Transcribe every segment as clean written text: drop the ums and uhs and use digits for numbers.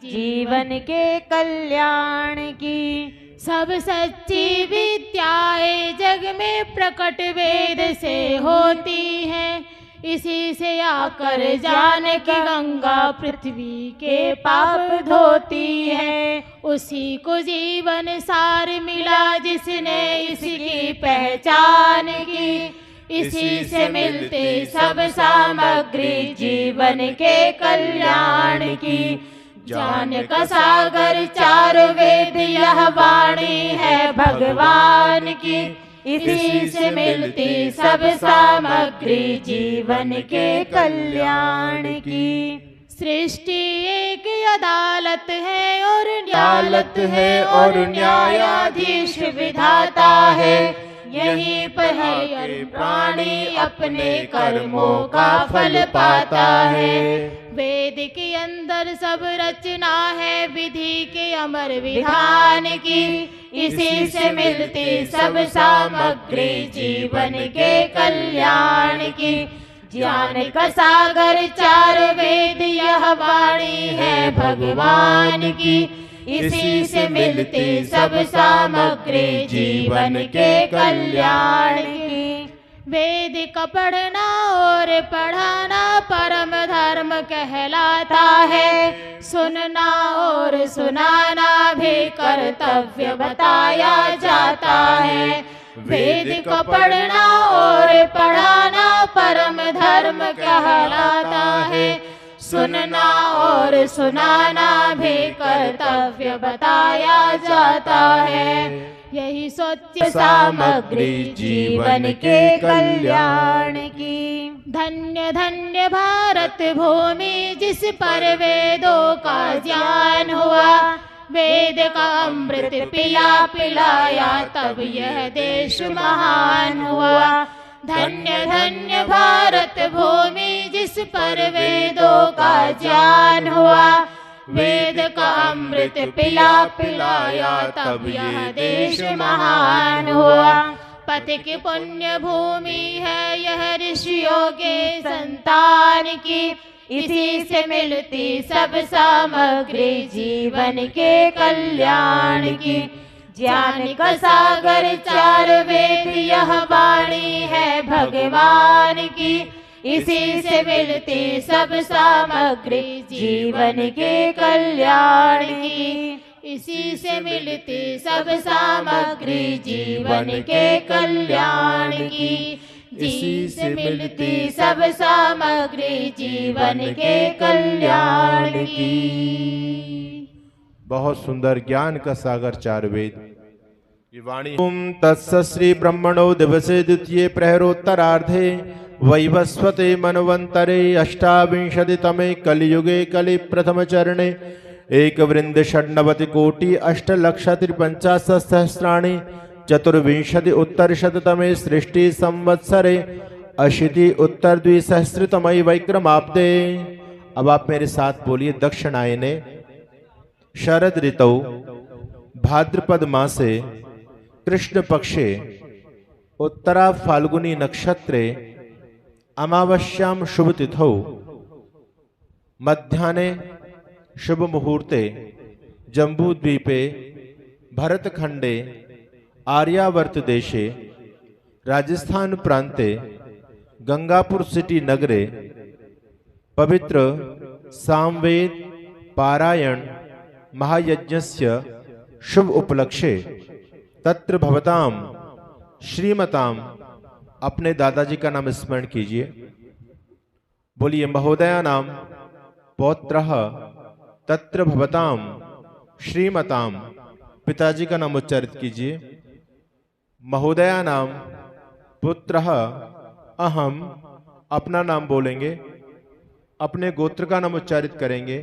जीवन के कल्याण की। सब सच्ची विद्याएं जग में प्रकट वेद से होती हैं, इसी से आकर जानकी गंगा पृथ्वी के पाप धोती है। उसी को जीवन सार मिला जिसने इसकी पहचान की, इसी से मिलते सब सामग्री जीवन के कल्याण की। ज्ञान का सागर चार वेद यह वाणी है भगवान की, इसी से मिलती सब सामग्री जीवन के कल्याण की। सृष्टि एक अदालत है और न्यायाधीश विधाता है। यहीं पर हर प्राणी अपने कर्मों का फल पाता है। वेद के अंदर सब रचना है विधि के अमर विधान की, इसी से मिलती सब सामग्री जीवन के कल्याण की। ज्ञान का सागर चार वेद यह वाणी है भगवान की, इसी से मिलती सब सामग्री जीवन के कल्याण की। वेद का पढ़ना और पढ़ाना परम धर्म कहलाता है, सुनना और सुनाना भी कर्तव्य बताया जाता है। वेद का पढ़ना और पढ़ाना परम धर्म कहलाता है, सुनना और सुनाना भी कर्तव्य बताया जाता है। यही स्वच्छ सामग्री जीवन के कल्याण की। धन्य धन्य भारत भूमि जिस पर वेदों का ज्ञान हुआ, वेद का अमृत पिला पिलाया तब यह देश महान हुआ। धन्य धन्य भारत भूमि जिस पर वेदों का ज्ञान हुआ, वेद का अमृत पिला पिलाया तब यह देश महान हुआ। पथिक पुण्य भूमि है यह ऋषियों के संतान की, इसी से मिलती सब सामग्री जीवन के कल्याण की। ज्ञान का सागर चार वेद यह वाणी है भगवान की, इसी से मिलती सब सामग्री जीवन के कल्याण की। इसी से मिलती सब सामग्री जीवन के कल्याण की। इसी से मिलती सब सामग्री जीवन के कल्याण की। बहुत सुंदर ज्ञान का सागर चार वेद की वाणी। ओम तत्सत् श्री ब्रह्मणो दिवसे द्वितीये प्रहरोत्तरार्धे वैवस्वते मन्वन्तरे अष्टाविंशतितमे कलियुगे कलि प्रथम चरणे एकवृन्द षण्णवति कोटि अष्टलक्षतिपञ्चाशत्सहस्राणि चतुर्विंशति उत्तरशततमे सृष्टि संवत्सरे अशीति उत्तर द्विसहस्रतमयि वैक्रमाब्दे। अब आप मेरे साथ बोलिए। दक्षिणायने शरद ऋतौ भाद्रपद मासे कृष्ण पक्षे उत्तरा फाल्गुनी नक्षत्रे अमावस्यां शुभ तिथौ मध्याह्ने शुभ मुहूर्ते जम्बूद्वीपे भरतखंडे आर्यावर्त देशे राजस्थान प्रांते गंगापुर सिटी नगरे पवित्र सामवेद पारायण महायज्ञस्य शुभ उपलक्ष्ये तत्र भवताम श्रीमताम। अपने दादाजी का नाम स्मरण कीजिए। बोलिए महोदया नाम पौत्रः तत्र भवताम श्रीमताम। पिताजी का नाम उच्चारित कीजिए। महोदया नाम पुत्रः अहम। अपना नाम बोलेंगे। अपने गोत्र का नाम उच्चारित करेंगे।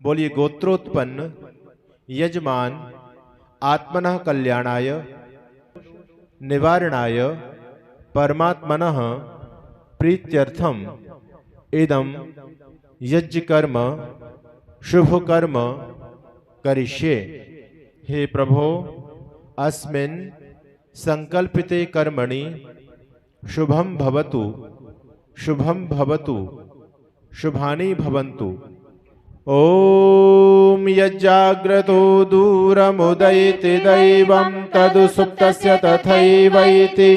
बोलिए गोत्रोत्पन्न यजमान आत्मनः कल्याणाय निवारणाय परमात्मनः प्रीत्यर्थम इदं यज्ञ कर्म शुभ कर्म करिष्ये। हे प्रभो अस्मिन् संकल्पिते कर्मणि शुभं भवतु शुभानि भवन्तु। ॐ यज्जाग्रतो दूरमुदयति दैवं तदु सुप्तस्य तथैवैति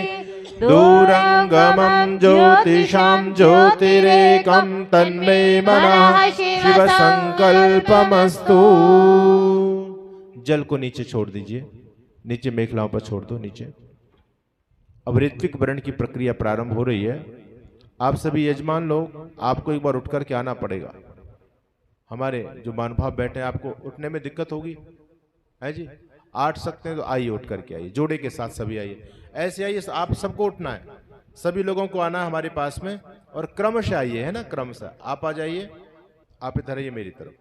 दूरंगमं ज्योतिषां ज्योतिरेकं तन्मे मनः शिव संकल्पमस्तु। जल को नीचे छोड़ दीजिए, नीचे मेखलाओं पर छोड़ दो नीचे। अब ऋत्विक वर्ण की प्रक्रिया प्रारंभ हो रही है। आप सभी यजमान लोग, आपको एक बार उठ करके आना पड़ेगा। हमारे जो महानुभाव बैठे हैं, आपको उठने में दिक्कत होगी है जी। आठ सकते हैं तो आइए, उठ करके आइए, जोड़े के साथ सभी आइए, ऐसे आइए। आप सबको उठना है, सभी लोगों को आना है हमारे पास में, और क्रमशः आइए, है ना, क्रमशः आप आ जाइए। आप इधर आइए मेरी तरफ।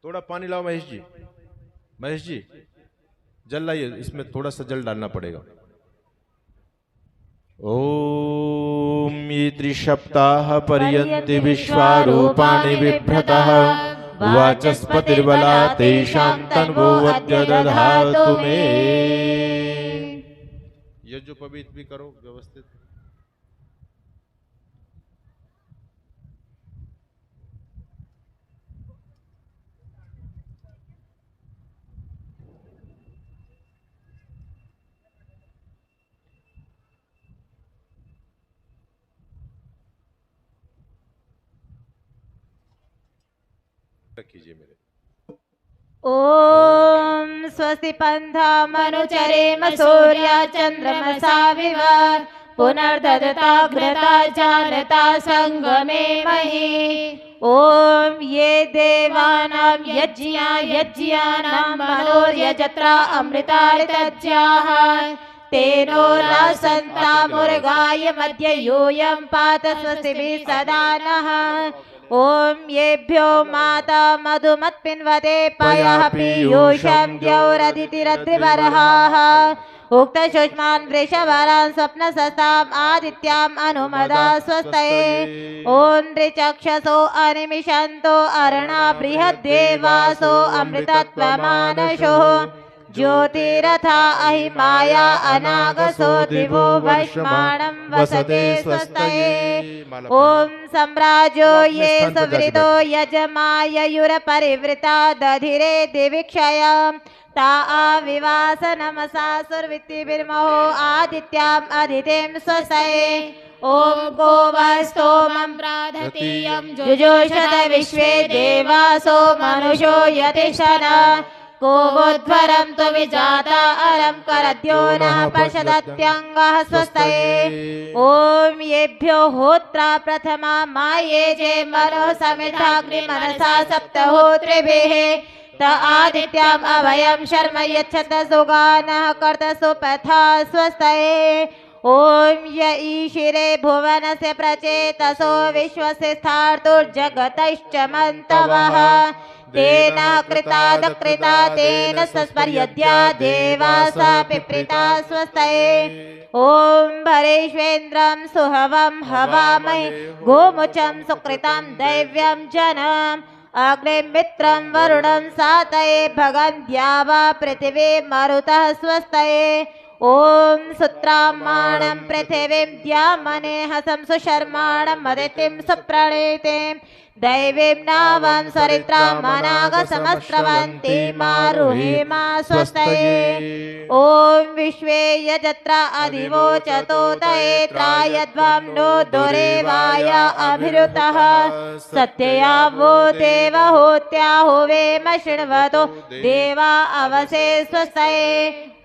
थोड़ा पानी लाओ महेश जी, महेश जी जल लाइए, इसमें थोड़ा सा जल डालना पड़ेगा। ओम ये त्रिसप्ताह पर्यन्ति विश्वारूपाणि बिभ्रतः वाचस्पतिर्बला तेषां तन्वो अद्य दधातु मे। ये जो पवित्र भी करो व्यवस्थित। कीजिए मेरे। ओम स्वस्ति पंथामनुचरेम सूर्या चंद्रमसा विव पुनर्ददताग्रता जानता संगमे महि। ओम ये देवानां यज्ञानां मनोर्यजत्रा अमृतार्तज्याः तेनो रासन्ता मुर्गाय मध्य यूयं पात स्वस्तिभिः सदा नः। ओम येभ्यो माता मधुमत्पिन्वते पयः पीयूषं द्यौरदितिरद्रिबर्हाः उक्त शुष्मान् वृषभरान् स्वप्नसस्ताम् आदित्याम् अनुमदा स्वस्तये। ओम ऋचक्षसो अनिमिषन्तो अर्णा बृहद्देवासो अमृतत्वमानशो ज्योतिरथा अहिमाया अनागसो दिवो वैश्वाणं वसते स्वस्तये। ओम सम्राजो ये सुवृतो यजमाययुरपरिवृता दधिरे दिविक्षयं ता आविवास नमसा सुरवित्तिर्महो आदित्याम् अदितिं स्वस्तये। ओम गोवस्तोमं प्राधतीयं जुजोषत विश्वे देवासो मनुषो यतिष्ठन् गोवोध्वरं तु विजाता अरं करद्यो नः पशदत्यङ्गः स्वस्तये। ओम येभ्यो होत्रा प्रथमा माये जे मनो समिधाग्निमनसा सप्तहोत्रिभिः त आदित्यम् अभयं शर्म यच्छत सुगानः कर्तसु पथा स्वस्तये। ओम य ईशिरे भुवनस्य प्रचेतसो विश्वस्य स्थातुर्जगतश्च मन्तवः तेन कृतादकृता तेन सस्पर्यद्या देवासा पिप्रीता स्वस्तये। ओम भरेष्वेन्द्रं सुहवं हवामहे गोमुचं सुकृतं दैव्यं जनम् अग्निं मित्रं वरुणं सातये भगं द्यावा पृथिवी मरुतः स्वस्तये। ओम सुत्रामाणं पृथिवीं द्यामनेहसं सुशर्माणं मदितिं सुप्रणीतिं दैवीं नावं सरित्रां मनागसमस्रवन्ती मारुहेमा स्वस्तये। ओम विश्वे यजत्रा अधिवोचतोतये त्रायध्वं नो दुरेवाय अभिरुतः सत्यया वो देवहूत्याहो वेम शृण्वतो देवा अवसे स्वस्तये।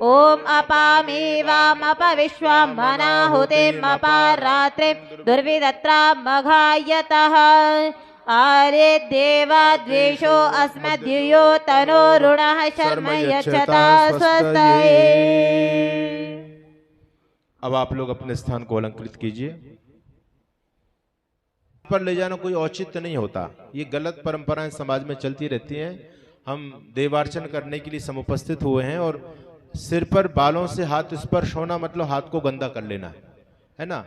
ओम अपामीवामपविश्वां मनाहुतिमपारात्रिं दुर्विदत्रा मघायतः आरे देवा द्वेषो अस्मद्युयो तनोरुणः शर्म यच्छता स्वस्तये। अब आप लोग अपने स्थान को अलंकृत कीजिए। पर ले जाना कोई औचित्य नहीं होता, ये गलत परंपराएं समाज में चलती रहती हैं। हम देवार्चन करने के लिए समुपस्थित हुए हैं और सिर पर बालों से हाथ स्पर्श होना मतलब हाथ को गंदा कर लेना है ना,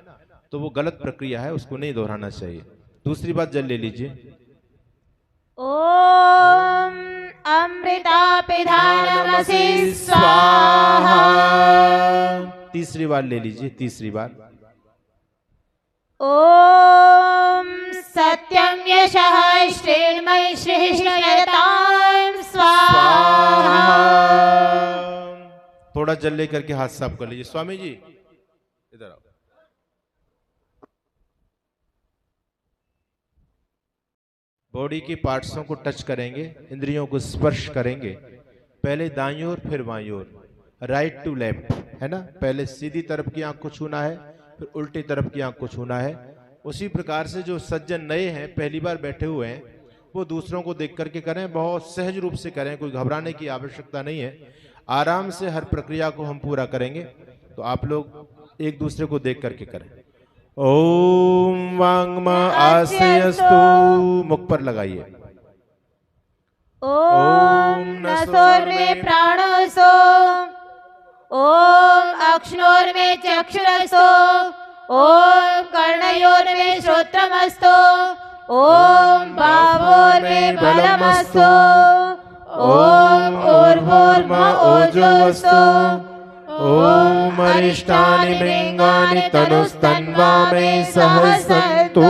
तो वो गलत प्रक्रिया है, उसको नहीं दोहराना चाहिए। दूसरी बात, जल ले लीजिए। ओम अमृता पिधानमसि स्वाहा। तीसरी बार ले लीजिए, तीसरी बार। ॐ सत्यं यशः श्रीर्मयि श्रीष्णयतां स्वाहा। थोड़ा जल लेकर के हाथ साफ कर लीजिए। स्वामी जी इधर आओ। बॉडी की पार्ट्सों को टच करेंगे, इंद्रियों को स्पर्श करेंगे। पहले दाईं ओर फिर बाईं ओर, राइट टू लेफ्ट, है ना। पहले सीधी तरफ की आंख को छूना है, फिर उल्टी तरफ की आंख को छूना है। उसी प्रकार से जो सज्जन नए हैं, पहली बार बैठे हुए हैं, वो दूसरों को देख करके करें, बहुत सहज रूप से करें, कोई घबराने की आवश्यकता नहीं है। आराम से हर प्रक्रिया को हम पूरा करेंगे, तो आप लोग एक दूसरे को देख करके करें। ओम वांग्म आस्यस्तु, मुख पर लगाइए। ॐ नसोर्मे प्राणसो, ॐ अक्ष्णोर्मे चक्षुरसो, ॐ कर्णयोर्मे श्रोत्रमस्तु, ॐ बाहोर्मे बलमस्तु, ॐ ऊर्ध्वोर्म ओजोऽस्तु, ओम अरिष्टानि लिंगानि तनुस्तन्वा मे सहसन्तु।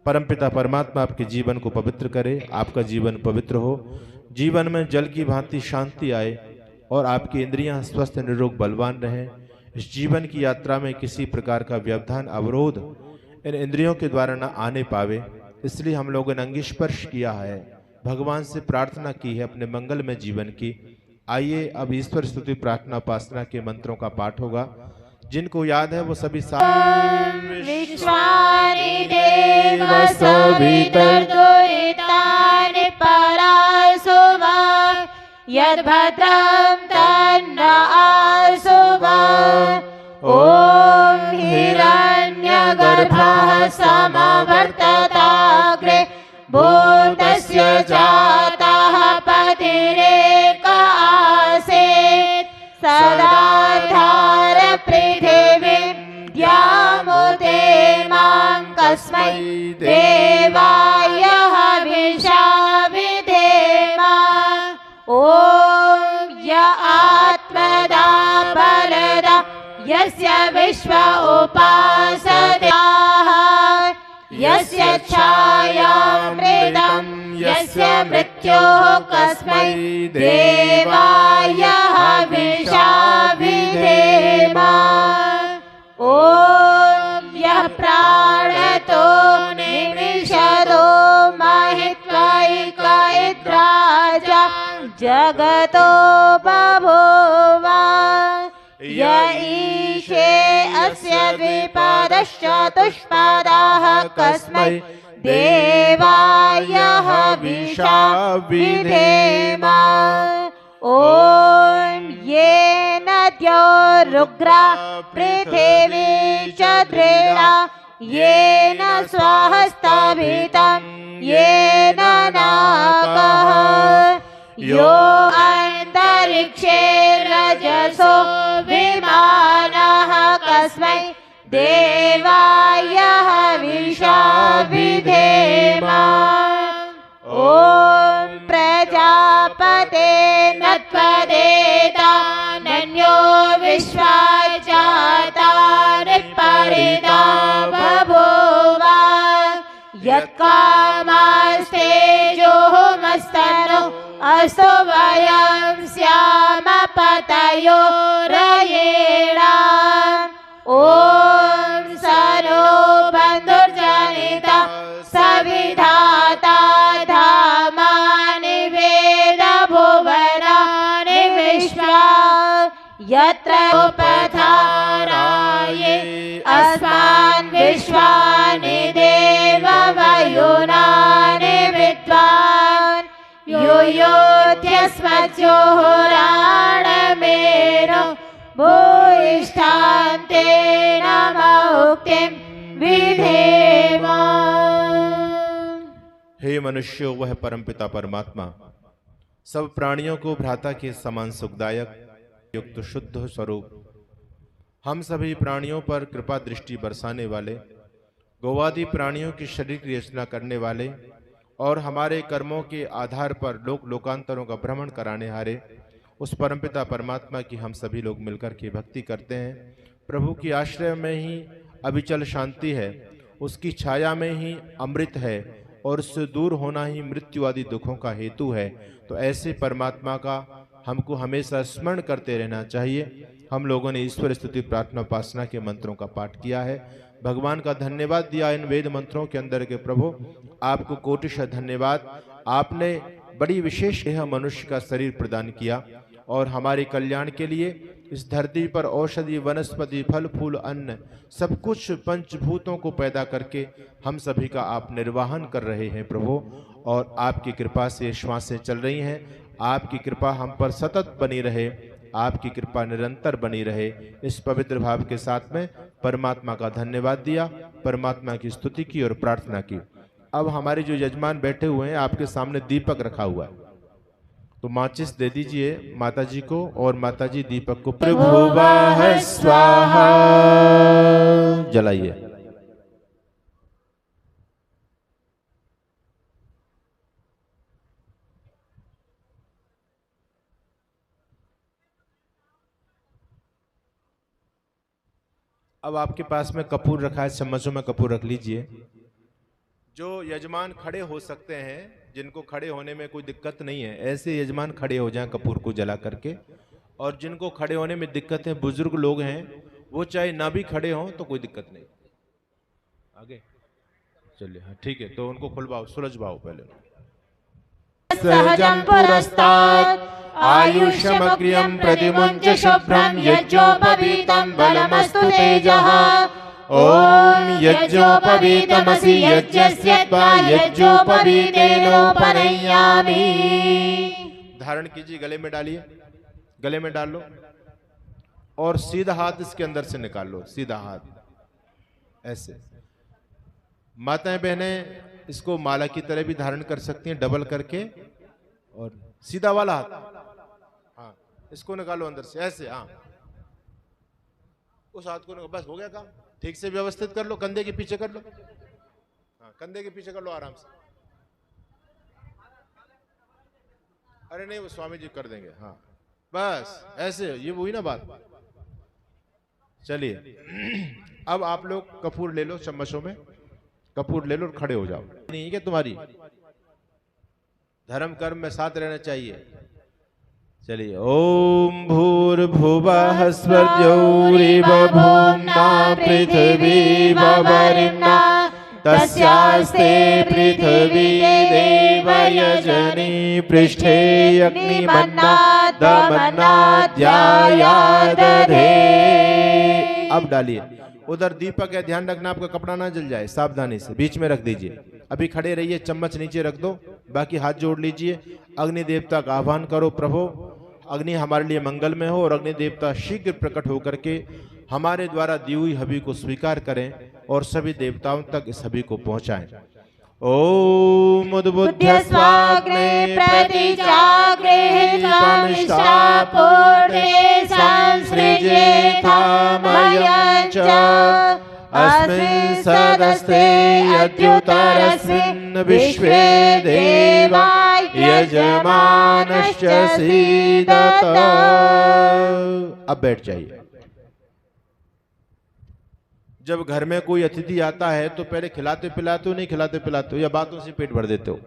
परमपिता परमात्मा आपके जीवन को पवित्र करे, आपका जीवन पवित्र हो, जीवन में जल की भांति शांति आए और आपकी इंद्रियां स्वस्थ निरोग बलवान रहें। इस जीवन की यात्रा में किसी प्रकार का व्यवधान अवरोध इन इंद्रियों के द्वारा न आने पावे, इसलिए हम लोगों ने अंग स्पर्श किया है, भगवान से प्रार्थना की है अपने मंगल में जीवन की। आइए अब ईश्वर स्तुति प्रार्थना उपासना के मंत्रों का पाठ होगा। जिनको याद है वो सभी विश्वानि देव सवितर्दुरितानि परासुवा, यद्भद्रं तन्न आसुवा। ॐ हिरण्यगर्भः समवर्तताग्रे, भूतस्य जातः पतिरेक आसीत्। सदाधार पृथिवीं द्यामुते मां कस्मै देवाय हविषा विधेम। ॐ य आत्मदा परदा यस्य विश्व उपासदाः, यस्य छायामृतं यस्य मृत्योः कस्मै देवाय हविषा विधेम। ॐ यः प्राणतो निमिषतो महित्वैकैद्राजा जगतो बभूव। य ईशे अस्य द्विपादश्चतुष्पादाः कस्मै देवाय हविषा विधेम। ॐ येन द्यौरुग्रा पृथिवी च दृढा, येन स्वहस्तभितं येन नाकः। यो अन्तरिक्षे रजसो विमानः कस्मै देवाय हविषा विधेम। ॐ प्रजापते नत्वदेतानन्यो विश्वा जातानि परिदा बभूव। यत्कामास्तेजोमस्तनो अस्तु वयं स्याम पतयो रयेण। ॐ सनो बन्धुर्जनिता सविधाता धामानि वेद भुवनानि विश्वा। यत्र उपधाराये अस्मान् विश्वानि देव वयुनानि विद्वान्। योऽध्यस्मज्जोहोराणमेनो भूयिष्ठान्तेन मुक्तिं विधेम। हे मनुष्यों, वह परमपिता परमात्मा सब प्राणियों को भ्राता के समान सुखदायक युक्त शुद्ध स्वरूप, हम सभी प्राणियों पर कृपा दृष्टि बरसाने वाले, गौवादि प्राणियों की शरीर की रचना करने वाले और हमारे कर्मों के आधार पर लोक लोकांतरों का भ्रमण कराने हारे उस परमपिता परमात्मा की हम सभी लोग मिलकर के भक्ति करते हैं। प्रभु की आश्रय में ही अविचल शांति है, उसकी छाया में ही अमृत है और उससे दूर होना ही मृत्यु आदि दुखों का हेतु है। तो ऐसे परमात्मा का हमको हमेशा स्मरण करते रहना चाहिए। हम लोगों ने ईश्वर स्तुति प्रार्थना उपासना के मंत्रों का पाठ किया है। भगवान का धन्यवाद दिया इन वेद मंत्रों के अंदर के प्रभु, आपको कोटिशः धन्यवाद। आपने बड़ी विशेष यह मनुष्य का शरीर प्रदान किया और हमारे कल्याण के लिए इस धरती पर औषधि वनस्पति फल फूल अन्न सब कुछ पंचभूतों को पैदा करके हम सभी का आप निर्वाहन कर रहे हैं प्रभु। और आपकी कृपा से श्वासें चल रही हैं। आपकी कृपा हम पर सतत बनी रहे, आपकी कृपा निरंतर बनी रहे। इस पवित्र भाव के साथ में परमात्मा का धन्यवाद दिया, परमात्मा की स्तुति की और प्रार्थना की। अब हमारे जो यजमान बैठे हुए हैं, आपके सामने दीपक रखा हुआ है, तो माचिस दे दीजिए माता जी को और माता जी दीपक को प्रभुवाह स्वाहा जलाइए। अब आपके पास में कपूर रखा है, चम्मचों में कपूर रख लीजिए। जो यजमान खड़े हो सकते हैं, जिनको खड़े होने में कोई दिक्कत नहीं है, ऐसे यजमान खड़े हो जाएं कपूर को जला करके। और जिनको खड़े होने में दिक्कत है, बुजुर्ग लोग हैं, वो चाहे ना भी खड़े हों तो कोई दिक्कत नहीं। आगे चलिए, हाँ ठीक है, तो उनको खुलवाओ, सुलझवाओ पहले। सहजं पुरस्तात् आयुष्यमग्र्यं प्रतिमुञ्च शुभ्रं यज्ञोपवीतं बलमस्तु तेजः। ॐ यज्ञोपवीतमसि यज्ञस्य त्वा यज्ञोपवीतेनोपनय्यामि। धारण कीजिए, गले में डालिए, गले में डाल लो और सीधा हाथ इसके अंदर से निकाल लो, सीधा हाथ ऐसे। माताएं बहनें इसको माला की तरह भी धारण कर सकती हैं, डबल करके। और सीधा वाला हाथ, हाँ इसको निकालो अंदर से ऐसे, हाँ उस हाथ को निकालो, बस हो गया काम। ठीक से व्यवस्थित कर लो, कंधे के पीछे कर लो, हाँ कंधे के पीछे कर लो आराम से। अरे नहीं, वो स्वामी जी कर देंगे, हाँ बस ऐसे, ये वही ना बात। चलिए अब आप लोग कपूर ले लो, चम्मचों में कपूर ले लो और खड़े हो जाओ। नहीं है क्या तुम्हारी? धर्म कर्म में साथ रहना चाहिए। चलिए, ओम भूर्भुवः स्वर्गौरिव भूम्ना पृथिवी वरिम्ना तस्यास्ते पृथिवी देव यजनी पृष्ठे अग्निमन्नादमन्नाद्यायादधे। अब डालिए, उधर दीपक है, ध्यान रखना आपका कपड़ा ना जल जाए, सावधानी से बीच में रख दीजिए। अभी खड़े रहिए, चम्मच नीचे रख दो, बाकी हाथ जोड़ लीजिए। अग्नि देवता का आह्वान करो, प्रभु अग्नि हमारे लिए मंगल में हो और अग्नि देवता शीघ्र प्रकट होकर के हमारे द्वारा दी हुई हवि को स्वीकार करें और सभी देवताओं तक इस हवि को पहुंचाएं। ओम उद्बुद्ध्य स्वाग्ने प्रतिजाग्रे त्वमिष्टापूर्णे संसृजेथामयं च अस्मिन् सदस्ते यद्युतरस्मिन् विश्वे देवा यजमानश्च सीदत। अब बैठ जाइए। जब घर में कोई अतिथि आता है तो पहले खिलाते पिलाते हो, नहीं खिलाते पिलाते हो, या बातों से पेट भर देते हो?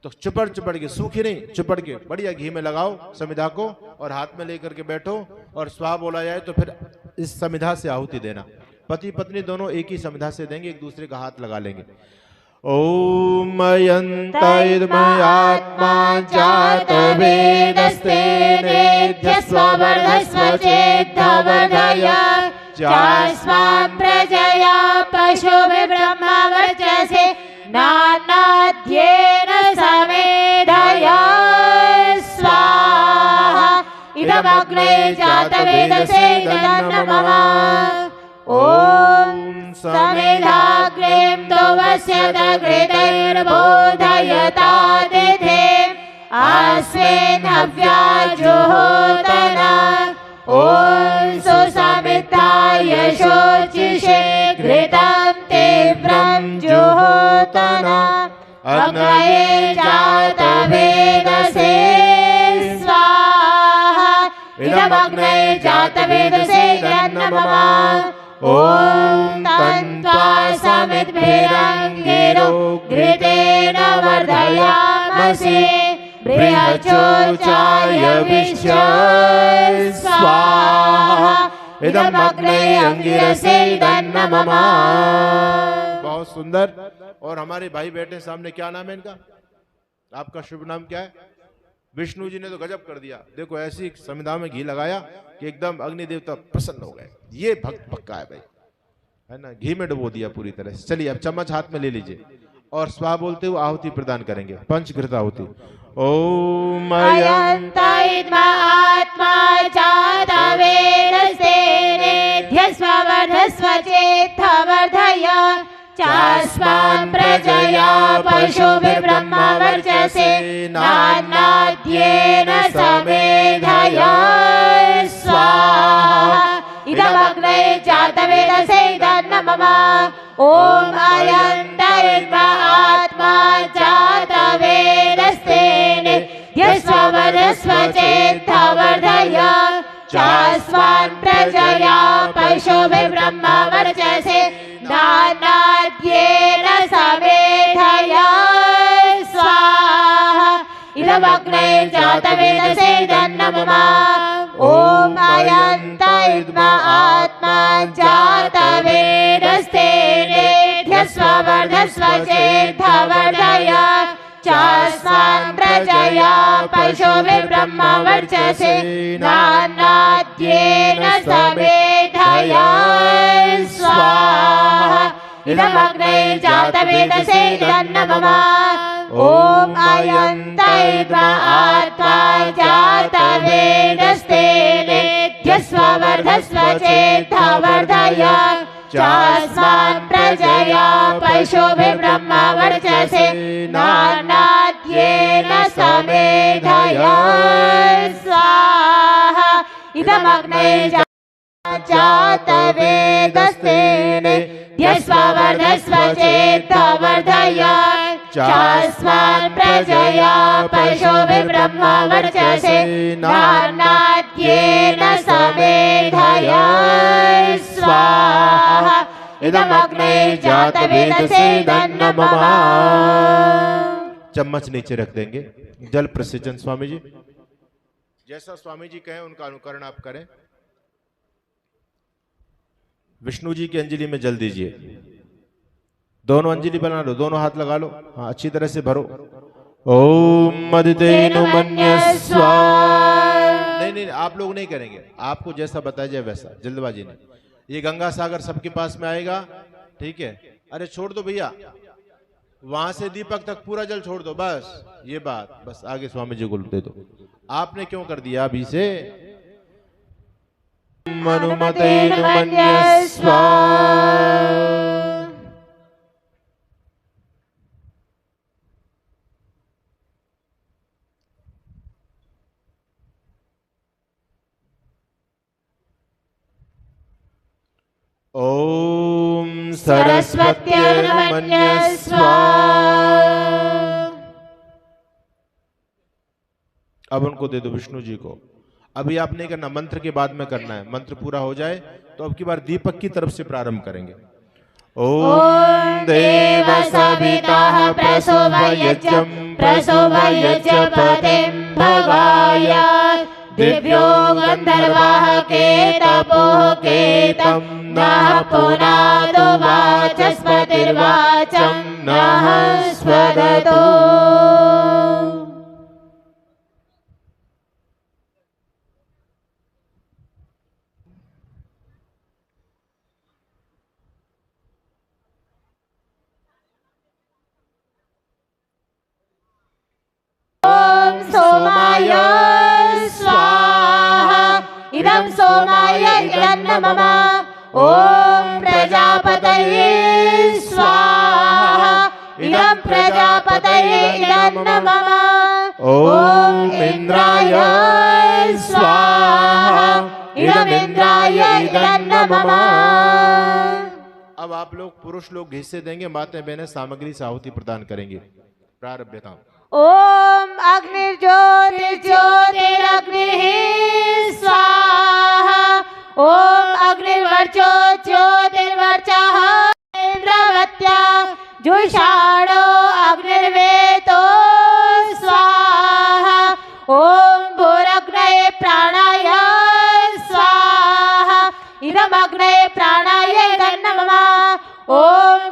तो चुपड़ चुपड़ के, सूखी नहीं, चुपड़ के बढ़िया घी में लगाओ समिधा को और हाथ में लेकर के बैठो और स्वाहा बोला जाए तो फिर इस समिधा से आहुति देना। पति पत्नी दोनों एक ही समिधा से देंगे, एक दूसरे का हाथ लगा लेंगे। ओम मयन्तैर्मयात्मा जात वेदस्तेनेध्यस्ववर्धस्वचेद्धवर्धय चास्मान् प्रजया पशुभिः ब्रह्मवर्चसे नानाद्येन समेधया स्वाहा। इदमग्ने जातवेदसे इदन्नमः। ॐ समेधाग्निं तवस्य दघृतैर्बोधयतातिथे अस्मिन् हव्याजुहोतना। ॐ सुसमिताय शोचिषे घृतं तीव्रं जुहोतना। अग्नये जातवेदसे स्वाहा। इदमग्नये जातवेदसे इदन्नमः। ॐ समर्पयामसे बृहचोचाय विश्य स्वाहा इदमग्ने अंगिरसे नमः। बहुत सुंदर। और हमारे भाई बैठे सामने, क्या नाम है इनका? आपका शुभ नाम क्या है? विष्णु जी ने तो गजब कर दिया। देखो ऐसी संविधा में घी लगाया कि एकदम अग्नि देवता प्रसन्न हो गए। ये भक्त पक्का है भाई, है ना, घी में डुबो दिया पूरी तरह से। चलिए अब चम्मच हाथ में ले लीजिए और स्वाहा बोलते हुए आहुति प्रदान करेंगे, पंचघृत आहुति। ओम अयंतैद्मा आत्मा जातवेरस्तेनेध्यस्ववर्धस्व चेत्थवर्धय चास्मान् प्रजया पशुभिर्ब्रह्मवर्चसे नान्नाद्येन समेधय स्वाहा इदमग्ने जातवेदसे नमः। ॐ अयंतैद्मा आत्मा जातवेदस्तेने यस्ववर्धस्व चेत्थवर्धय चास्मान् प्रजया पशुभिर्ब्रह्मवर्चसे नान्नाद्येन समेधय स्वाहा इदमग्ने जातवेदसे नमः। ॐ अयंतैद्मा आत्मा जातवेदस्तेनेध्यस्ववर्धस्व चेत्थवर्धय चास्मान् प्रजया पशुभिर्ब्रह्मवर्चसे नान्नाद्येन समेधय स्वाहा इदमग्ने जातवेदसे नमः। ॐ अयंतैद्मा आत्मा जातवेदस्तेनेध्यस्ववर्धस्व चेत्थवर्धय चास्मान् प्रजया पशुभिर्ब्रह्मवर्चसे नान्नाद्येन समेधय स्वाहा इदमग्ने जातवेदस्तेनेध्यस्ववर्धस्व चेत्थवर्धय चास्मान् प्रजया पशुभिर्ब्रह्मवर्चसे नान्नाद्येन समेधय स्वाहा इदमग्ने जातवेदसे नमः। चम्मच नीचे रख देंगे। जल प्रसिंचन स्वामी जी, जैसा स्वामी जी कहें उनका अनुकरण आप करें। विष्णु जी की अंजलि में जल दीजिए। दोनों अंजलि बना लो, दोनों हाथ लगा लो, हाँ अच्छी तरह से भरो। ओम मदितेनु मन्यस्व। नहीं, आप लोग नहीं करेंगे, आपको जैसा बताया जाए वैसा, जल्दबाजी नहीं। ये गंगा सागर सबके पास में आएगा, ठीक है। अरे छोड़ दो भैया, वहां से दीपक तक पूरा जल छोड़ दो, बस ये बात, बस आगे स्वामी जी को दे दो। आपने क्यों कर दिया अभी से? मनुमतेनु मन्यस्व। ओम सरस्वत्यर्मन्यस्व। अब उनको दे दो, विष्णु जी को। अभी आप नहीं करना, मंत्र के बाद में करना है। मंत्र पूरा हो जाए तो अब की बार दीपक की तरफ से प्रारंभ करेंगे। ओम देव सविताः प्रसोभयज्ञं प्रसोभयज्ञपतिं भवाय दिव्यो गन्धर्वाः केतपोः केतं नः पुनादो वाचस्पतिर्वाचं नः स्वदतो। ओम सोमाय स्वाहा इदं सोमाय इदं नमः। ओम प्रजापतये स्वाहा इदं प्रजापतये इदं नमः। ओम इंद्राय स्वाहा इदं इंद्राय इदं नमः। अब आप लोग पुरुष लोग हिस्से देंगे, माताएं बहनें सामग्री से आहुति प्रदान करेंगे। प्रारंभ। ओम अग्निर्ज्योतिर्ज्योतिरग्निः स्वाहा। ओम अग्निर्वर्चो ज्योतिर्वर्चः इन्द्रवत्या जुषाणो अग्निर्वेतो प्राणाय नमः। ॐ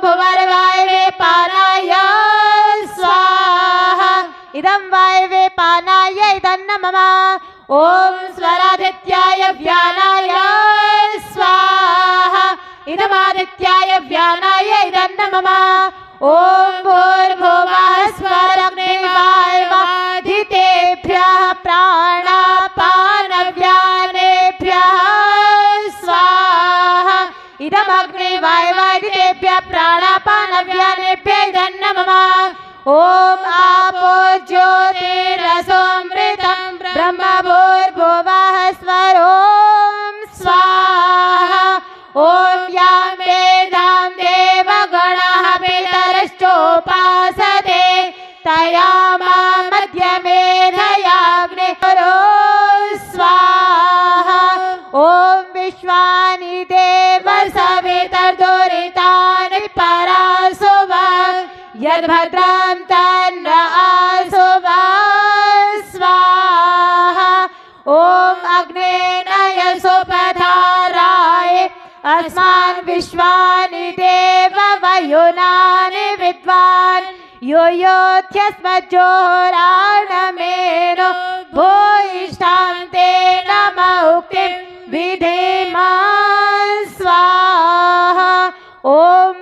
भुवर्वायवे पानाय स्वाहा। इदं वायवे पानाय नमः। ॐ स्वरादित्याय व्यानाय स्वाहा। इदमादित्याय व्यानाय नमः। ॐ भूर्भुवः स्वरग्निवायवादितेभ्यः प्राणापानव्यानेभ्यः स्वाहा। इदमग्निवायवादितेभ्यः प्राणापानव्यानेभ्यः नमः। ॐ आपो ज्योतिरसोऽमृतं ब्रह्म भूर्भुवः स्वरों स्वाहा। ॐ यां वेदां देवगणः पितरश्चोपासते तया मध्यमेधयाग्निरो स्वाहा। ॐ विश्वानि देव सवितर्दुरितानि परासुवा यद्भद्रं तन्न आसुवा स्वाहा। ॐ अग्नेन यशोपधाराय अस्मान् विश्वानि देव वयुनानि विद्वान् यो योध्यस्मज्जोराणमेनो भूयिष्ठां तेन मौक्तिं विधेमा स्वाहा। ॐ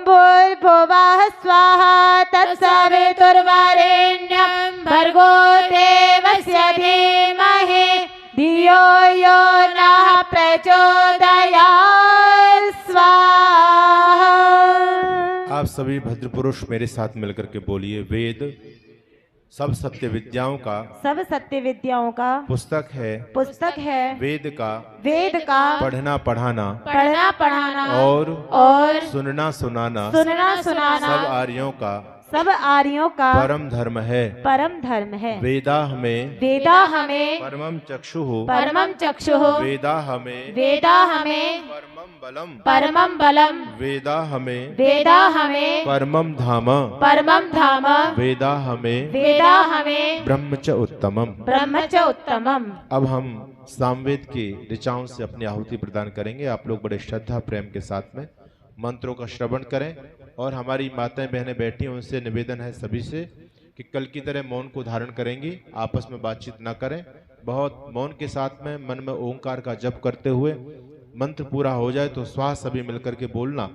भूर्भुवः स्वाहा तत्सवितुर्वरेण्यं भर्गो देवस्य धीमहि धियो यो नः प्रचोदयात् स्वाहा। आप सभी भद्र पुरुष मेरे साथ मिलकर के बोलिए, वेद सब सत्य विद्याओं का पुस्तक है। वेद का पढ़ना पढ़ाना और सुनना सुनाना सब आर्यों का परम धर्म है। वेदा हमें परमं चक्षुः वेदा हमें परमं बलम वेदा हमें परमं धाम वेदा हमें ब्रह्म च उत्तमम। अब हम सामवेद की ऋचाओं से अपनी आहुति प्रदान करेंगे। आप लोग बड़े श्रद्धा प्रेम के साथ में मंत्रों का श्रवण करें और हमारी माताएं बहनें बैठी हैं उनसे निवेदन है सभी से कि कल की तरह मौन को धारण करेंगी, आपस में बातचीत ना करें। बहुत मौन के साथ में मन में ओंकार का जप करते हुए मंत्र पूरा हो जाए तो स्वाहा सभी मिलकर के बोलना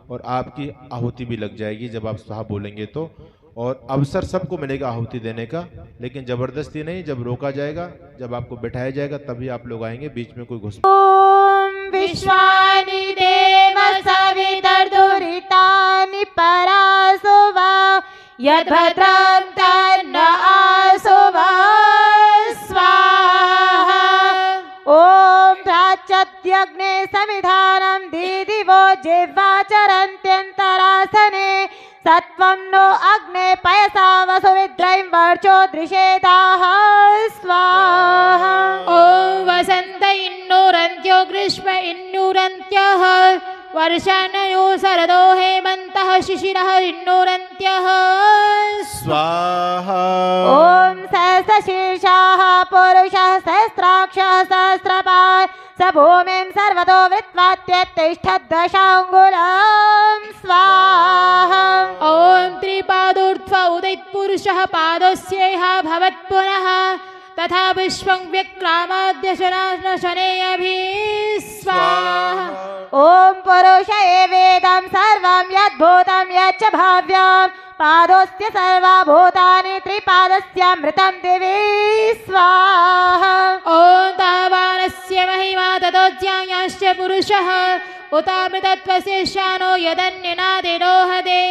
और आपकी आहुति भी लग जाएगी जब आप स्वाहा बोलेंगे तो। और अवसर सबको मिलेगा आहुति देने का, लेकिन जबरदस्ती नहीं। जब रोका जाएगा, जब आपको बैठाया जाएगा तभी आप लोग आएंगे, बीच में कोई घुस। ॐ विश्वानि देव सवितर्दुरितानि परासुवा यद्भद्रं तन्न आसुवा स्वाहा। ॐ प्राच्यत्यग्ने समिधानं दीदिवो जिह्वाचरन्त्यन्तरासने सत्वं नो अग्ने पयसा वसुविद्रैं वर्चो दृशेदाः स्वाहा। ॐ वसन्त इन्नुरन्त्यो ग्रीष्म इन्नुरन्त्यः वर्षाणयो शरदो हेमन्तः शिशिरः इन्नुरन्त्यः स्वाहा। ॐ सहस्रशीर्षाः पुरुषः सहस्राक्षः सहस्रपात् स भूमिं सर्वतो वृत्त्वात्यत्तिष्ठद्दशाङ्गुलं स्वाहा। ॐ त्रिपादोर्ध्व उदितपुरुषः पादस्येह भवत् पुनः तथा विश्वं व्यक्रामाद्य शनेयभिः स्वाहा। ॐ पुरुषये वेदं सर्वं यद्भूतं यच्च भाव्यं पादोऽस्य सर्वभूतानि त्रिपादस्यामृतं दिवि स्वाहा। ॐ तावानस्य महिमा ततोऽज्ञायाश्च पुरुषः उतामृतत्वशेषानो यदन्यनादिरोहदे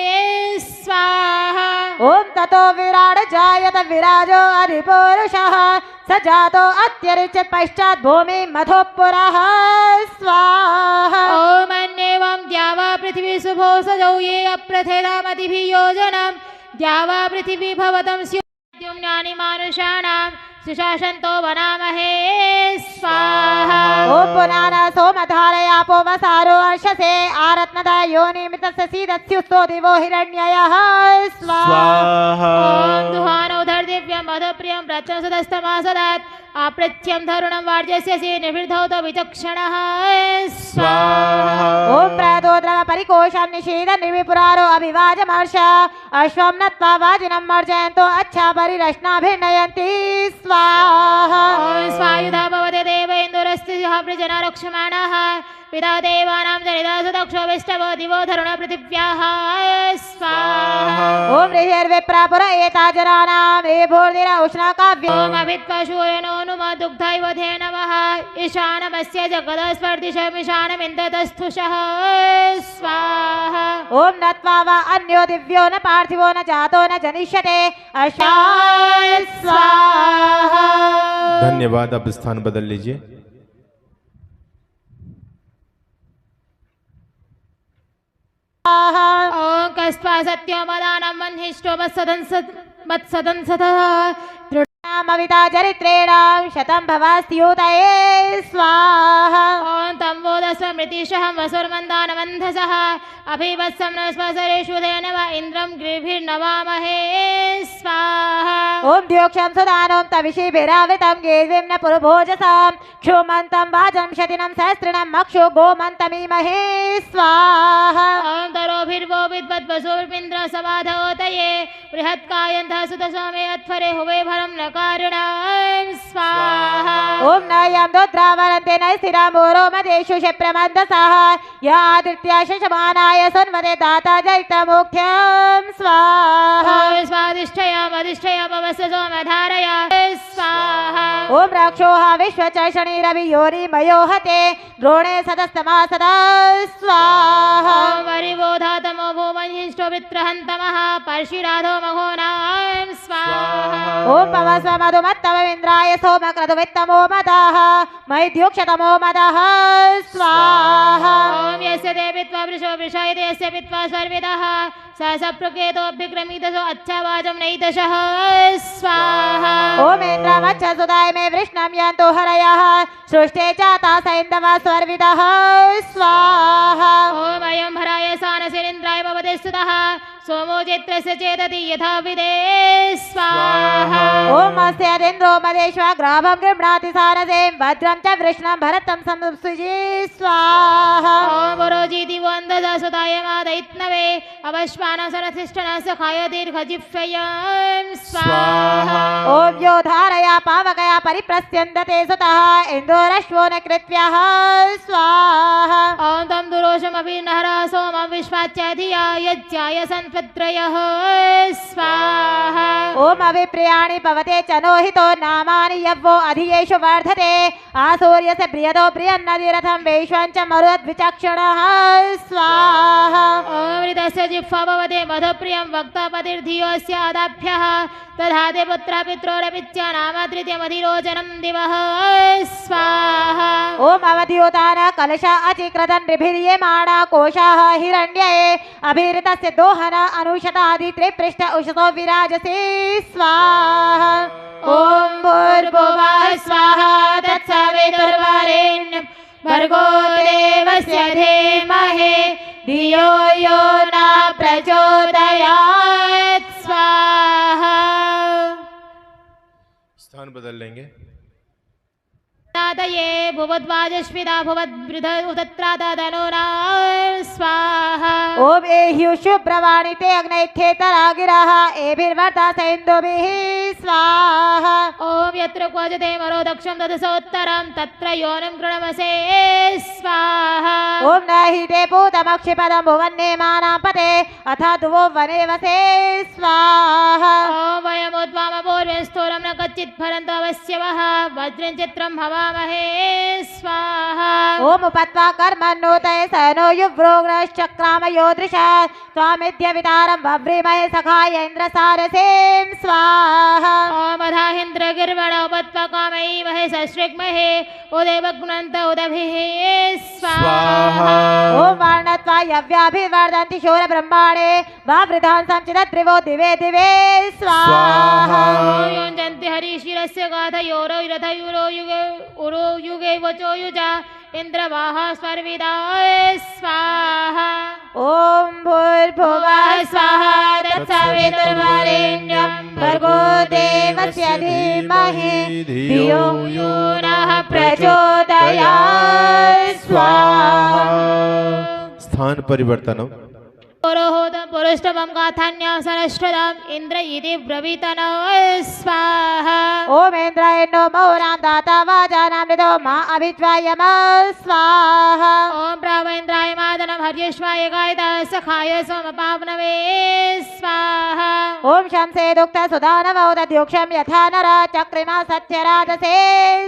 स्वाहा। ॐ ततो विराड जायत विराजो अधिपुरुषः स जातो अत्यरिच पश्चात् भूमि मधु पुरः स्वाहा। ॐ अन्येवं द्यावा पृथिवी शुभो सजौ ये अप्रथेदामतिभिः योजनं द्यावा पृथिवी भवतं स्युम्नानि मानुषाणां सुशासन्तो वनामहे स्वाहा। ॐ पुनान सोमधारयापो वसारो अर्षसे आरत्नदा योनिमितस्य सीदस्युस्तो दिवो हिरण्ययः स्वाहा। ॐ दुहानौ धर्दिव्यं मधुप्रियं प्रत्यसदस्तमासदात् आपृच्छ्यं धरुणं वार्जस्यसि निर्वृद्धौ विचक्षणः स्वाहा ओम प्रदोद्रव परिकोशं निषेध निर्विपुरारो अभिवाजमर्ष अश्वं नत्वा वाजिनं मर्जयन्तो अच्छा परिरश्नाभिर्नयन्ति स्वाहा ॐ स्वायुधा भवते देवेन्दुरस्ति प्रजना रक्षमाणः पिता देवानां जनिता सुदक्षो विष्टवो दिवो धरुण पृथिव्याः स्वाहा ओम ऋषिर्विप्रापुर एता जनानां रेभोर्दिर उष्णाकाव्य ॐ अभित्वा शूयनो नुम दुग्धैव धेनवः ईशानमस्य जगदस्पर्दिशमिशानमिन्दतस्थुषः स्वाहा ओम नत्वा वा अन्यो दिव्यो न पार्थिवो न जातो न जनिष्यते अश्वा स्वाहा धन्यवाद। अब स्थान बदल लीजिए। ॐ कस्त्वा सत्यो मदानं मन्हिष्टो मत्सदंसतः नामविता चरित्रेण शतं भवास्त्यूतये स्वाहा ॐ तं वोदस्वमृतिशहं वसुर्मन्दानमन्धसः अभिवत्सं न स्वसरेषु धेन वा इन्द्रं गृभिर्नवामहे स्वाहा ओम द्योक्षं सुदानं तविषिभिरावृतं गेजिं न पुरुभोजसां क्षुमन्तं वाजं शतिनं सहस्रिणं मक्षु गोमन्तमीमहे स्वाहा ॐ तरोभिर्वो विद्वद्वसुर्मिन्द्र समाधोतये बृहत्कायन्तः सुतसोमे अध्वरे हुवे भरं नकारिणां स्वाहा ओम न यं दोद्रावरन्ते न स्थिरा मोरो मदेषु क्षिप्रमन्दसः या आदित्या शशमानाय सुन्वते दाता जयितमुख्यं स्वाहा ॐ स्वादिष्ठया पवस्य सोमधारय स्वाहा ओम रक्षोः विश्वचर्षणिरवि योरि मयोहते द्रोणे सदस्तमा सदा स्वाहा ॐ वरिवोधातमो भूमहिष्टो वित्रहन्तमः पर्षिराधो मघोनां स्वाहा ओम पवस्व मधुमत्तमविन्द्राय सोमक्रतुवित्तमो मदः मैद्युक्षतमो मदः स्वाहा ॐ यस्य देवित्वा वृषो वृषायते यस्य पित्वा सर्विदः स सप्रकेतोऽभिक्रमीतसो अच्छावाचं नैतशः स्वाहा ओम इन्द्रमच्छसुदाय मे वृष्णं यन्तु हरयः सृष्टे चाता सैन्दवा स्वर्विदः स्वाहा ॐ अयं भराय सानसिरिन्द्राय भवते स्तुतः सोमो चित्रस्य चेदति यथा विदे स्वाहा ओम अस्यदिन्द्रो मदेष्वाग्राभं गृह्णाति सारसें वज्रं च वृष्णं भरतं संसृजि स्वाहा ॐ वरोजीति वन्ददा सुताय मादयित्नवे अवश्वानं सरथिष्ठनः सखाय दीर्घजिह्वयं स्वाहा ओम यो धारया पावकया परिप्रस्यन्दते सुतः इन्दोरश्वो न कृत्व्यः स्वाहा ॐ तं दुरोषमभिर्नहरः सोमं विश्वाच्य धिया यज्ञाय सन्त्वत्रयः स्वाहा ओम अभिप्रियाणि पवते च नोहितो नामानि यव्वो अधियेषु वर्धते आसूर्यस्य प्रियतो प्रियन्नदिरथं वैश्वं च मरुद्विचक्षणः स्वाहा अमृतस्य जिह्वा भवते मधुप्रियं वक्तापतिर्धियोऽस्य आदाभ्यः तधाते पुत्रः पित्रोरपिच्च नाम तृतीयमधिरोचनं दिवः स्वाहा ओम अवध्योतान कलश अचिक्रदन् रिभिर्यमाणा कोशाः हिरण्ये अभिरितस्य दोहन अनुशतादि त्रिपृष्ठ उषतो विराजसे स्वाहा ॐ भूर्भुवः स्वाहा तत्सवितुर्वरेण्यं भर्गो देवस्य धीमहि धियो यो न प्रचोदयात् स्वाहा स्थान बदल लेंगे। तातये भुवद्वाजस्मिता भुवद्वृध उदत्रादनोरा स्वाहा ओम एह्यु शुभ्रवाणि ते अग्नैथेतरा गिरः एभिर्वर्ता सेन्दुभिः स्वाहा ॐ यत्र क्वचते मरो दक्षं ददसोत्तरं तत्र योनं कृणमसे स्वाहा ओम न हि ते पूतमक्षिपदं भुवन्नेमानां पते अथ दुवो वने वसे स्वाहा ॐ वयमुद्वामपूर्वं स्थूलं न कच्चित् फलन्तो अवश्य वः वज्रं चित्रं हवामहे स्वाहा ओम उपत्वा कर्मण्योतये सनो युव्रोग्रश्चक्रामयोदृशा स्वामिद्यवितारं वव्रीमहे सखाय इन्द्रसारसें स्वाहा ॐ अधाहिन्द्रगिर्वण उपत्वा कामयीमहे सश्रिग्महे उदेवग्नन्त उदभिः स्वाहा ओम वर्णत्वा यव्याभिवर्धन्ति शूरब्रह्माणे वावृधान् संचिदद्रिवो दिवे दिवे स्वाहा योञ्जन्ति हरिशिरस्य गाथयोरो रथयुरो युगे उरो युगे वचो युजा इन्द्रवाहा स्वर्विदाय स्वाहा ओम भूर्भुवः स्वाहा तत्सवितुर्वरेण्यं भर्गो देवस्य धीमहि धियो यो नः प्रचोदयात् स्वाहा। स्थान परिवर्तनम पुरोहोदं पुरुष्टवं गाथान्यां सनष्टदं इन्द्र इति ब्रवीतनो स्वाहा। ओम इंद्राय नो मौरां दाता वाजानामृतो मा अभिज्वायम स्वाहा। ओम प्रावेन्द्राय मादनं हर्यश्वाय गायता सखाय सोमपावनवे स्वाहा। ओम शंसे दुक्त सुदानवोदद्युक्षं यथा नरा चक्रिमा सत्यराजसे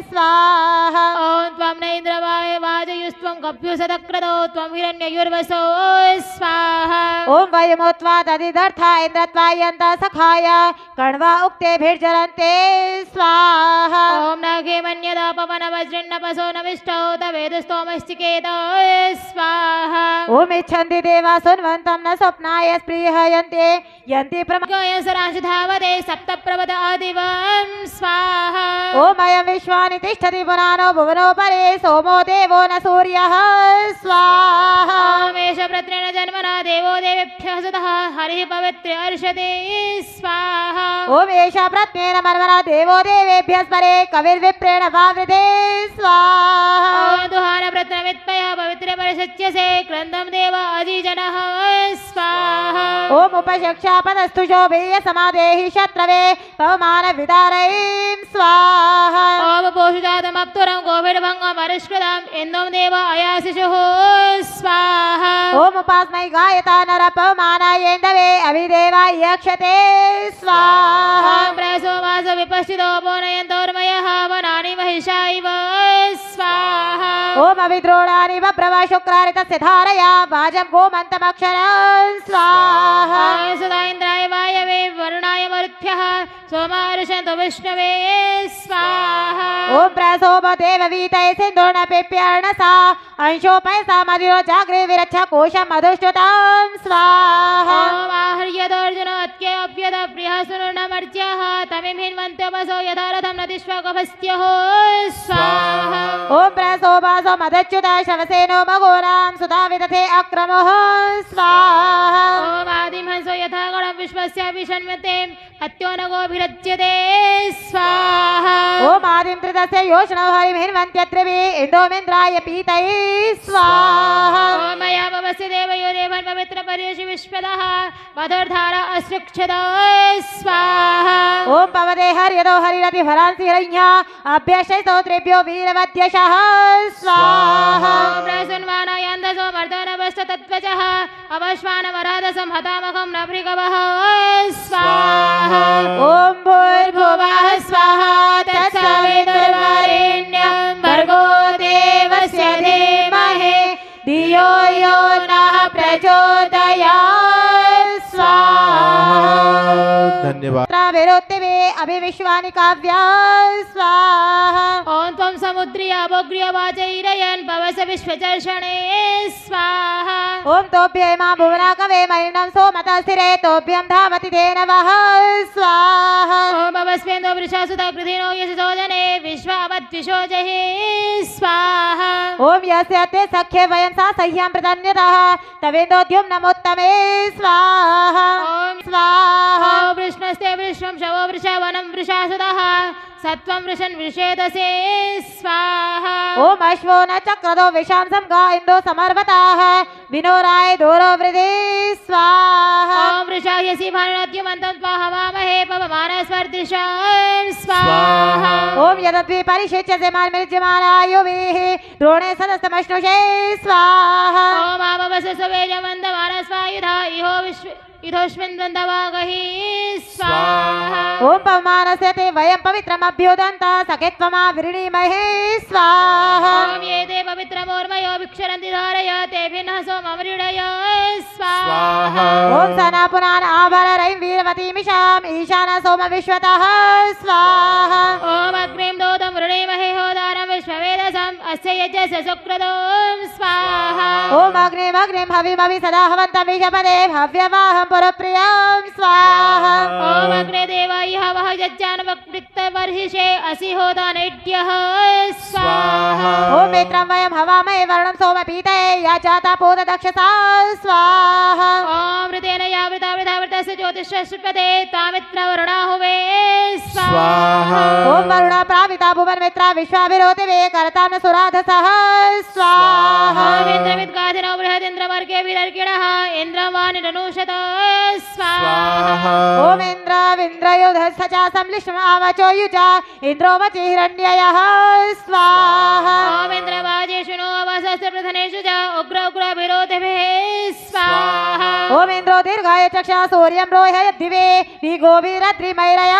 स्वाहा। ओम त्वं न इन्द्रवाय वाजयुस्त्वं गभ्युसदक्रदो त्वं हिरण्ययुर्वसो स्वाहा। ओम वयमोत्वा तदिदर्था इन्द्रत्वायन्त सखाय कण्वा उक्तेभिर्जरन्ते स्वाहा। ओम नागे मन्यदा पवनवज्रिन्नपसो नविष्टौ तवेदस्तोमश्चिकेत स्वाहा। ओम इच्छन्ति देवा सुन्वन्तं न स्वप्नाय स्पृहयन्ते यन्ति सराशिधावदे सप्तप्रवद आदिवं स्वाहा। ओम अयं विश्वानि तिष्ठति पुराणो भुवनो परे सोमो देवो न सूर्यः स्वाहा। ओम एष प्रत्रेण जन्मना देवो देवेभ्यः सुतः हरिः पवित्रे अर्षते स्वाहा। ओम एषा प्रत्नेन मन्मना देवो देवेभ्यः परे कविर्विप्रेण वावृधे स्वाहा। ओम दुहान प्रत्नमित्पयः पवित्रे परिषच्यसे क्रन्दं देव अजिजनः स्वाहा। ओम उपशिक्षापदस्तु शोभेय समादेहि शत्रवे पवमान विदारयीं स्वाहा। ओम पोषुजातमप्तुरं गोभिर्भङ्गं परिष्कृतं इन्दं देव अयाशिषुः स्वाहा। ओम उपास्मै गायता नर पवमानायेन्दवे अभिदेवा यक्षते स्वाहा। ओम प्रसोमास विपश्चितो पोनयन्तोर्मयः वनानि महिषा इव स्वाहा। ओम अविद्रोणानि बभ्रवा शुक्रारितस्य धारया वाजं गोमन्तमक्षरं स्वाहा। ओम सुधा इन्द्राय वायवे वरुणाय मरुद्भ्यः सोमारुषन्तु विष्णवे स्वाहा। ओम प्रसोम देववीतये सिन्धुर्नपिप्यर्णसा अंशोपयसा मदिरो जाग्रे विरच्छ कोशं मधुश्रुतं स्वाहा। ओम आहर्यदोर्जुनो अत्यप्यद प्रियः सुनुर्नमर्ज्यः तमिमिन्वन्त्यपसो यथा रथं नदिष्वगभस्त्योः स्वाहा। ओम प्रसोमासो मदच्युता शवसेनो मघोनां सुधा विदथे अक्रमः स्वाहा। ओम आदिमहंसो यथा गणं विश्वस्यापि षण्मते अत्यो न गोभिरच्यते स्वाहा। ओम आदिं त्रिदस्य योषणो हरिं हिन्वन्त्यत्रिभिः इन्दोमिन्द्राय पीतये स्वाहा। ओम मया भवस्य देवयो देवन् पवित्र पर्युषि विश्वदः मधुर्धारा असृक्षत स्वाहा। ओम पवदे हर्यदो हरिरति भरांसि हिरण्या अभ्यशय स्तोत्रेभ्यो वीरवद्यशः स्वाहा। ओम प्रसुन्वानायन्धसो मर्दनवस्ततत्त्वजः अवश्वानवराधसं हतामखं नभृगवः स्वाहा। ओम भूर्भुवः स्वाहा तत्सवितुर्वरेण्यं भर्गो देवस्य धीमहि धियो यो नः प्रचोदयात् स्वाहा। धन्यवाद। विरोत्तिवे अभिविश्वानि काव्या स्वाहा। ओम त्वं समुद्री अभोग्र्य वाचैरयन् भवस विश्वचर्षणे स्वाहा। ओम तोभ्येमा भुवना कवे मलिनं सोमतः स्थिरे तोभ्यं धावति धेनवः स्वाहा। ओम भवस्वेन्दो वृषासुता कृधिनो यशसोदने विश्वावद्विशोजहे स्वाहा। ओम यस्य ते सख्ये वयं सा सह्यं प्रतन्यतः तवेन्दोद्युं नमोत्तमे स्वाहा। ओम स्वाहा। ओम वृष्णस्ते वृषं शवो वृषवनं वृषासुतः सत्वं वृषन् वृषेदसे स्वाहा। ओम अश्वो न चक्रदो विशांसं गा इन्दो समर्वताः विनोराय दोरो वृधे स्वाहा। ओम वृषायसि भानुनद्युमन्तं त्वा हवामहे पवमानस्वर्दृशां स्वाहा। ओम यदद्वि परिशिच्यसे मान्मिज्यमानायुभिः द्रोणे सदस्तमश्नुषे स्वाहा। ओम आववस सुवेजमन्दमानस्वायुधा इहो विश्व इधोस्मिन् दन्दवागहि स्वाहा। ओम पवमानस्य ते वयं पवित्रमभ्युदन्तः सखेत्वमा विरणीमहे स्वाहा। ओम ये ते पवित्रमोर्मयो विक्षरन्ति धारय तेभिन्नः सोममृडय स्वाहा। ओम सना पुनान आभररैं वीरवतीमिषाम् ईशान सोम विश्वतः स्वाहा। ओम अग्निं दोतं वृणीमहे होदानं विश्ववेदसम् अस्य यज्ञस्य सुक्रतों स्वाहा। ओम अग्निमग्निं हविमभि सदा हवन्तं विषपदे हव्यवाहं पुरप्रियं स्वाहा। ओम अग्ने देवाय हवः यज्ञानुवक्तवर्हिषे असि होदानेड्यः स्वाहा। ओम मित्रं वयं हवामहे वर्णं सोम पीतये या जाता पूत दक्षसा स्वाहा। ओम ऋतेन यावृता वृथा वृतस्य ज्योतिष विश्वस्पते त्वामित्र वरुणा हुवे स्वाहा ओम वरुणा प्राविता भुवन मित्रा विश्वाभिरोति वे करताम सुराधसः स्वाहा ओम इंद्रमित्काधिनो बृहदिन्द्रवर्गे विदर्किणः इन्द्रवानिरनुषत स्वाहा ओम इंद्रविन्द्रयुधस्थ च संलिष्मावचो युजा इंद्रो वचि हिरण्ययः स्वाहा ओम इंद्रवाजेषु अवसस्य प्रधनेषु च उग्र उग्रभिरोधिभिः स्वाहा ओम इंद्रो दीर्घाय चक्षा सूर्यं रोहय दिवे विगोभिरद्रिमैरय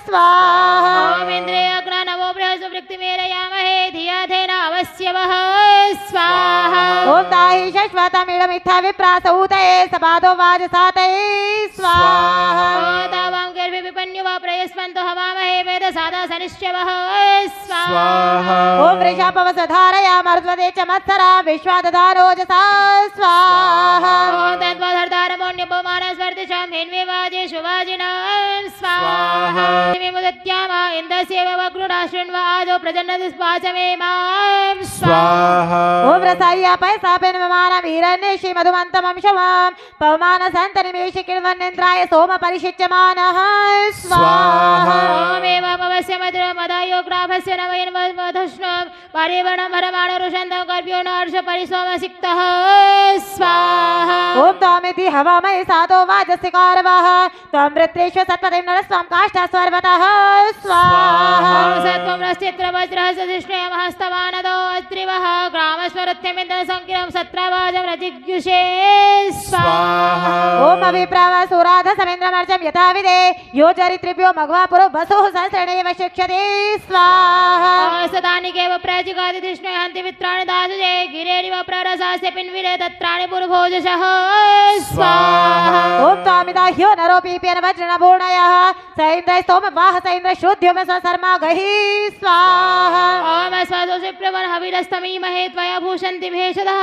स्वाहा ओम इंद्रे अग्नवो बृहस्पतिमेरयामहे धिया धेना अवस्यवः स्वाहा ओम ताहि शश्वतमिदमित्था विप्रासौतये सबाधो वाजसातये स्वाहा दावां गर्भे विपन्यो वा प्रयस्पन्तो हवामहे वेदसादा सनिश्चवः स्वाहा ओम वृषापवसधारया मरुद्वदे च मत्सरा विश्वादधारोजसा स्वाहा ओम तद्वधर्धारमोऽन्यपमानस्वर्तिशां हिन्वेवाजेषु वाजिनां स्वाहा विमुदत्यामा इन्दस्यैव वग्नुना शृण्व आजो प्रजन्नदिस्वाचमे मां स्वाहा ओम रसाय्या पैसापेन विमानं हिरण्येषि मधुमन्तमंशमां पवमानसन्तनिमेषि किल्वन्निन्द्राय सोम परिषिच्यमानः स्वाहा ओम एवमवस्य मधुरमदायोग्राभस्य नवयन्वधुष्णं परिवर्णं भरमाणरुषन्तं गर्भ्यो नार्ष परिसोमसिक्तः स्वाहा ओम त्वामिति हवामहे सातो वाजस्य कारवः त्वं वृत्रेषु सत्पतिं नरस्त्वं काष्ठा स्वर्वतः स्वाहा सत्वं रश्चित्र वज्रः सधिष्णुयं हस्तवानदो अत्रिवः ग्रामस्वरत्यमिन्दं संकिलं सत्रवाजं रजिग्युषे स्वाहा ओम अभिप्राव सुराध समेन्द्रमर्चं यथा विदे यो चरित्रिभ्यो मघवा पुरो वसुः सहस्रणेव शिक्षते स्वाहा सदानिकेव प्रजिगादिष्णु हन्ति मित्राणि दासुजे गिरेरिव प्ररसास्य पिन्विरे तत्राणि पुरुभोजशः स्वाहा ओम त्वामिदा ह्यो नरोपीप्यन वज्रणपूर्णयः स इन्द्र स्तोम वाह स इन्द्र शुद्ध्यो में स्वसर्मा गहि स्वाहा ओम स्वसुप्रवन हविरस्तमीमहे त्वया भूषन्ति भेषदः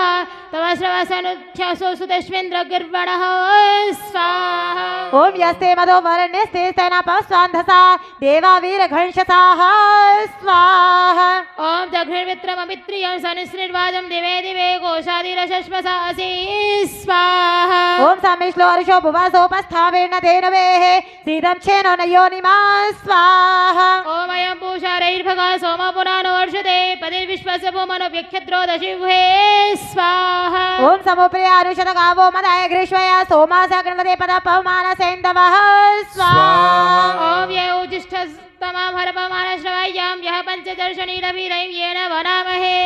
तव श्रवसनुच्छसो सुतेष्वेन्द्र गिर्वणः स्वाहा ओम यस्ते मदो वरण्यस्ते सेना पवस्वान्धसा देवा वीर घंषसाः स्वाहा ओम दघ्निर्मित्रममित्रियं सनिश्रीर्वाजं दिवे दिवे कोशादिरशश्वसासि स्वाहा ओम समिश्लो अर्षो भुवासोपस्थावेन धेनवेः सीदं क्षेनो न योनिमा स्वाहा ओम अयं पूषारैर्भगा सोम पुराणो वर्षते पतिर्विश्वस्य भूमनो व्यख्यद्रोदशिभे स्वाहा ओम समुप्रियानुषद गावो मदाय घृष्वया सोमासा गणपते पद पवमानसेन्दवः स्वाहा ओम ये उजिष्ठस्तमां हरपमानश्रवाय्यां यः पञ्चदर्शनीरभिरैं येन वनामहे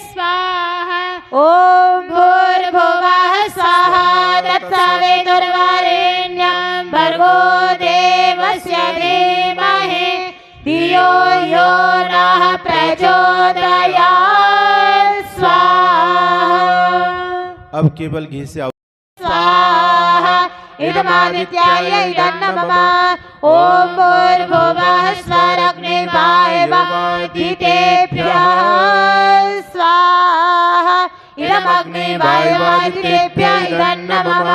स्वाहा ओम भूर्भुवः स्वाहा तत्सवितुर्वरेण्यं भर्गो देवस्य धीमहि धियो यो नः प्रचोदयात् स्वाहा अब केवल घी से स्वाहा इदमादित्याय इदन्नमम ओम भूर्भुवः स्वरग्निवायवादितेभ्यः स्वाहा इदमग्निवायवादितेभ्यः इदन्नमम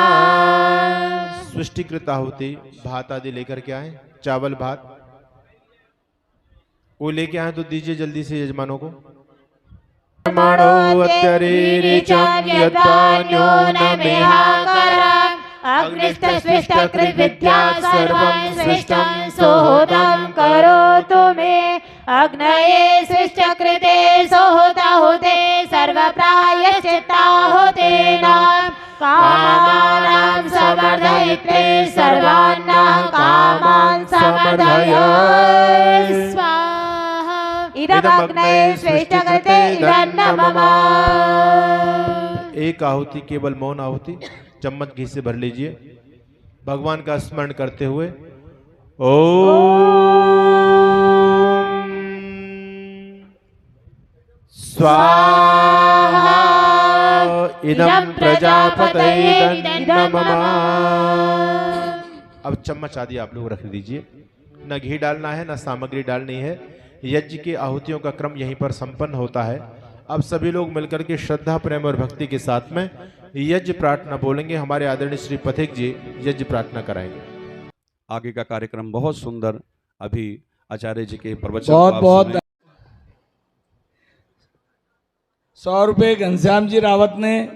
सृष्टिकृत आहुति भात आदि लेकर के आए चावल भात वो लेके आए तो दीजिए जल्दी से यजमानों को अग्निष्टस्विष्टकृद्विद्या सर्वं सृष्टं सोहोदं करोतु मे अग्नये सृष्टकृते सोहोताहुते सर्वप्रायश्चित्ताहुतेनां कामानां समर्दयित्रे सर्वान्नां कामान् समर्दय स्वाहा इदमग्नये श्रेष्ठकृते इदन्नमम एक आहुति केवल मौन आहुति चम्मच घी से भर लीजिए भगवान का स्मरण करते हुए ओम स्वाहा इदं प्रजापतये नमः। अब चम्मच आदि आप लोग रख दीजिए। न घी डालना है न सामग्री डालनी है। यज्ञ की आहुतियों का क्रम यहीं पर संपन्न होता है। अब सभी लोग मिलकर के श्रद्धा प्रेम और भक्ति के साथ में यज्ञ प्रार्थना बोलेंगे। हमारे आदरणीय श्री पथिक जी यज्ञ प्रार्थना कराएंगे। आगे का कार्यक्रम बहुत सुंदर अभी आचार्य जी के प्रवचन बहुत 100 रुपये घनश्याम जी रावत ने,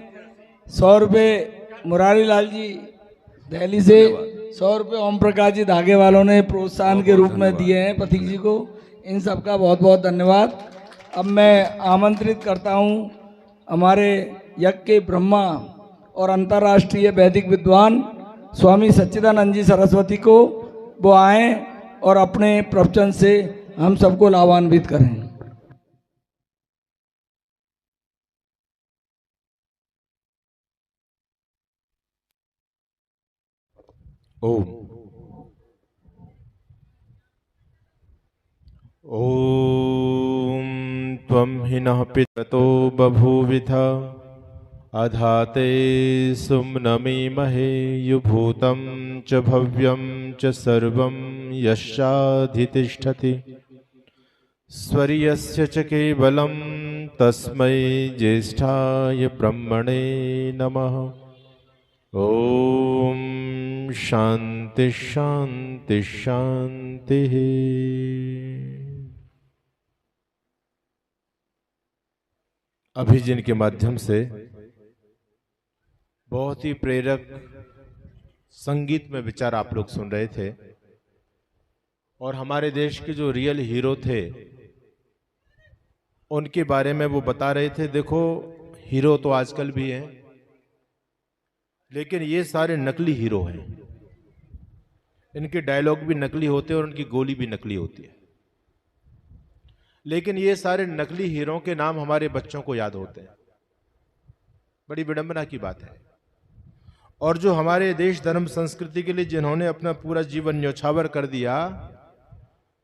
100 रुपये मुरारी लाल जी दिल्ली से, 100 रुपये ओम प्रकाश जी धागे वालों ने प्रोत्साहन के रूप में दिए हैं पथिक जी को। इन सब का बहुत बहुत धन्यवाद। अब मैं आमंत्रित करता हूँ हमारे यज्ञ के ब्रह्मा और अंतर्राष्ट्रीय वैदिक विद्वान स्वामी सच्चिदानंद जी सरस्वती को, वो आएँ और अपने प्रवचन से हम सबको लाभान्वित करें। ॐ त्वं हि नः पितरो बभूविथ अधाते सुम्नमीमहे युभूतं च भव्यं च सर्वं यश्चाधितिष्ठति स्वरियस्य च केवलं तस्मै ज्येष्ठाय ब्रह्मणे नमः। ओम शांति शांति शांति। अभिजिन के माध्यम से बहुत ही प्रेरक संगीत में विचार आप लोग सुन रहे थे और हमारे देश के जो रियल हीरो थे उनके बारे में वो बता रहे थे। देखो, हीरो तो आजकल भी हैं, लेकिन ये सारे नकली हीरो हैं। इनके डायलॉग भी नकली होते हैं और उनकी गोली भी नकली होती है। लेकिन ये सारे नकली हीरो के नाम हमारे बच्चों को याद होते हैं। बड़ी विडंबना की बात है। और जो हमारे देश धर्म संस्कृति के लिए जिन्होंने अपना पूरा जीवन न्यौछावर कर दिया,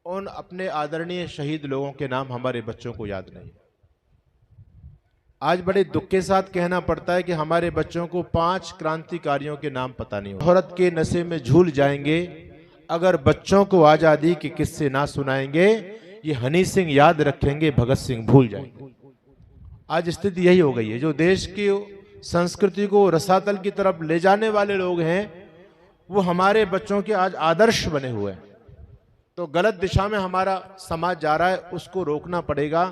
उन अपने आदरणीय शहीद लोगों के नाम हमारे बच्चों को याद नहीं। आज बड़े दुख के साथ कहना पड़ता है कि हमारे बच्चों को 5 क्रांतिकारियों के नाम पता नहीं। शोहरत के नशे में झूल जाएंगे अगर बच्चों को आजादी के किस्से ना सुनाएंगे। ये हनी सिंह याद रखेंगे, भगत सिंह भूल जाएंगे। आज स्थिति यही हो गई है। जो देश की संस्कृति को रसातल की तरफ ले जाने वाले लोग हैं, वो हमारे बच्चों के आज आदर्श बने हुए हैं। तो गलत दिशा में हमारा समाज जा रहा है, उसको रोकना पड़ेगा।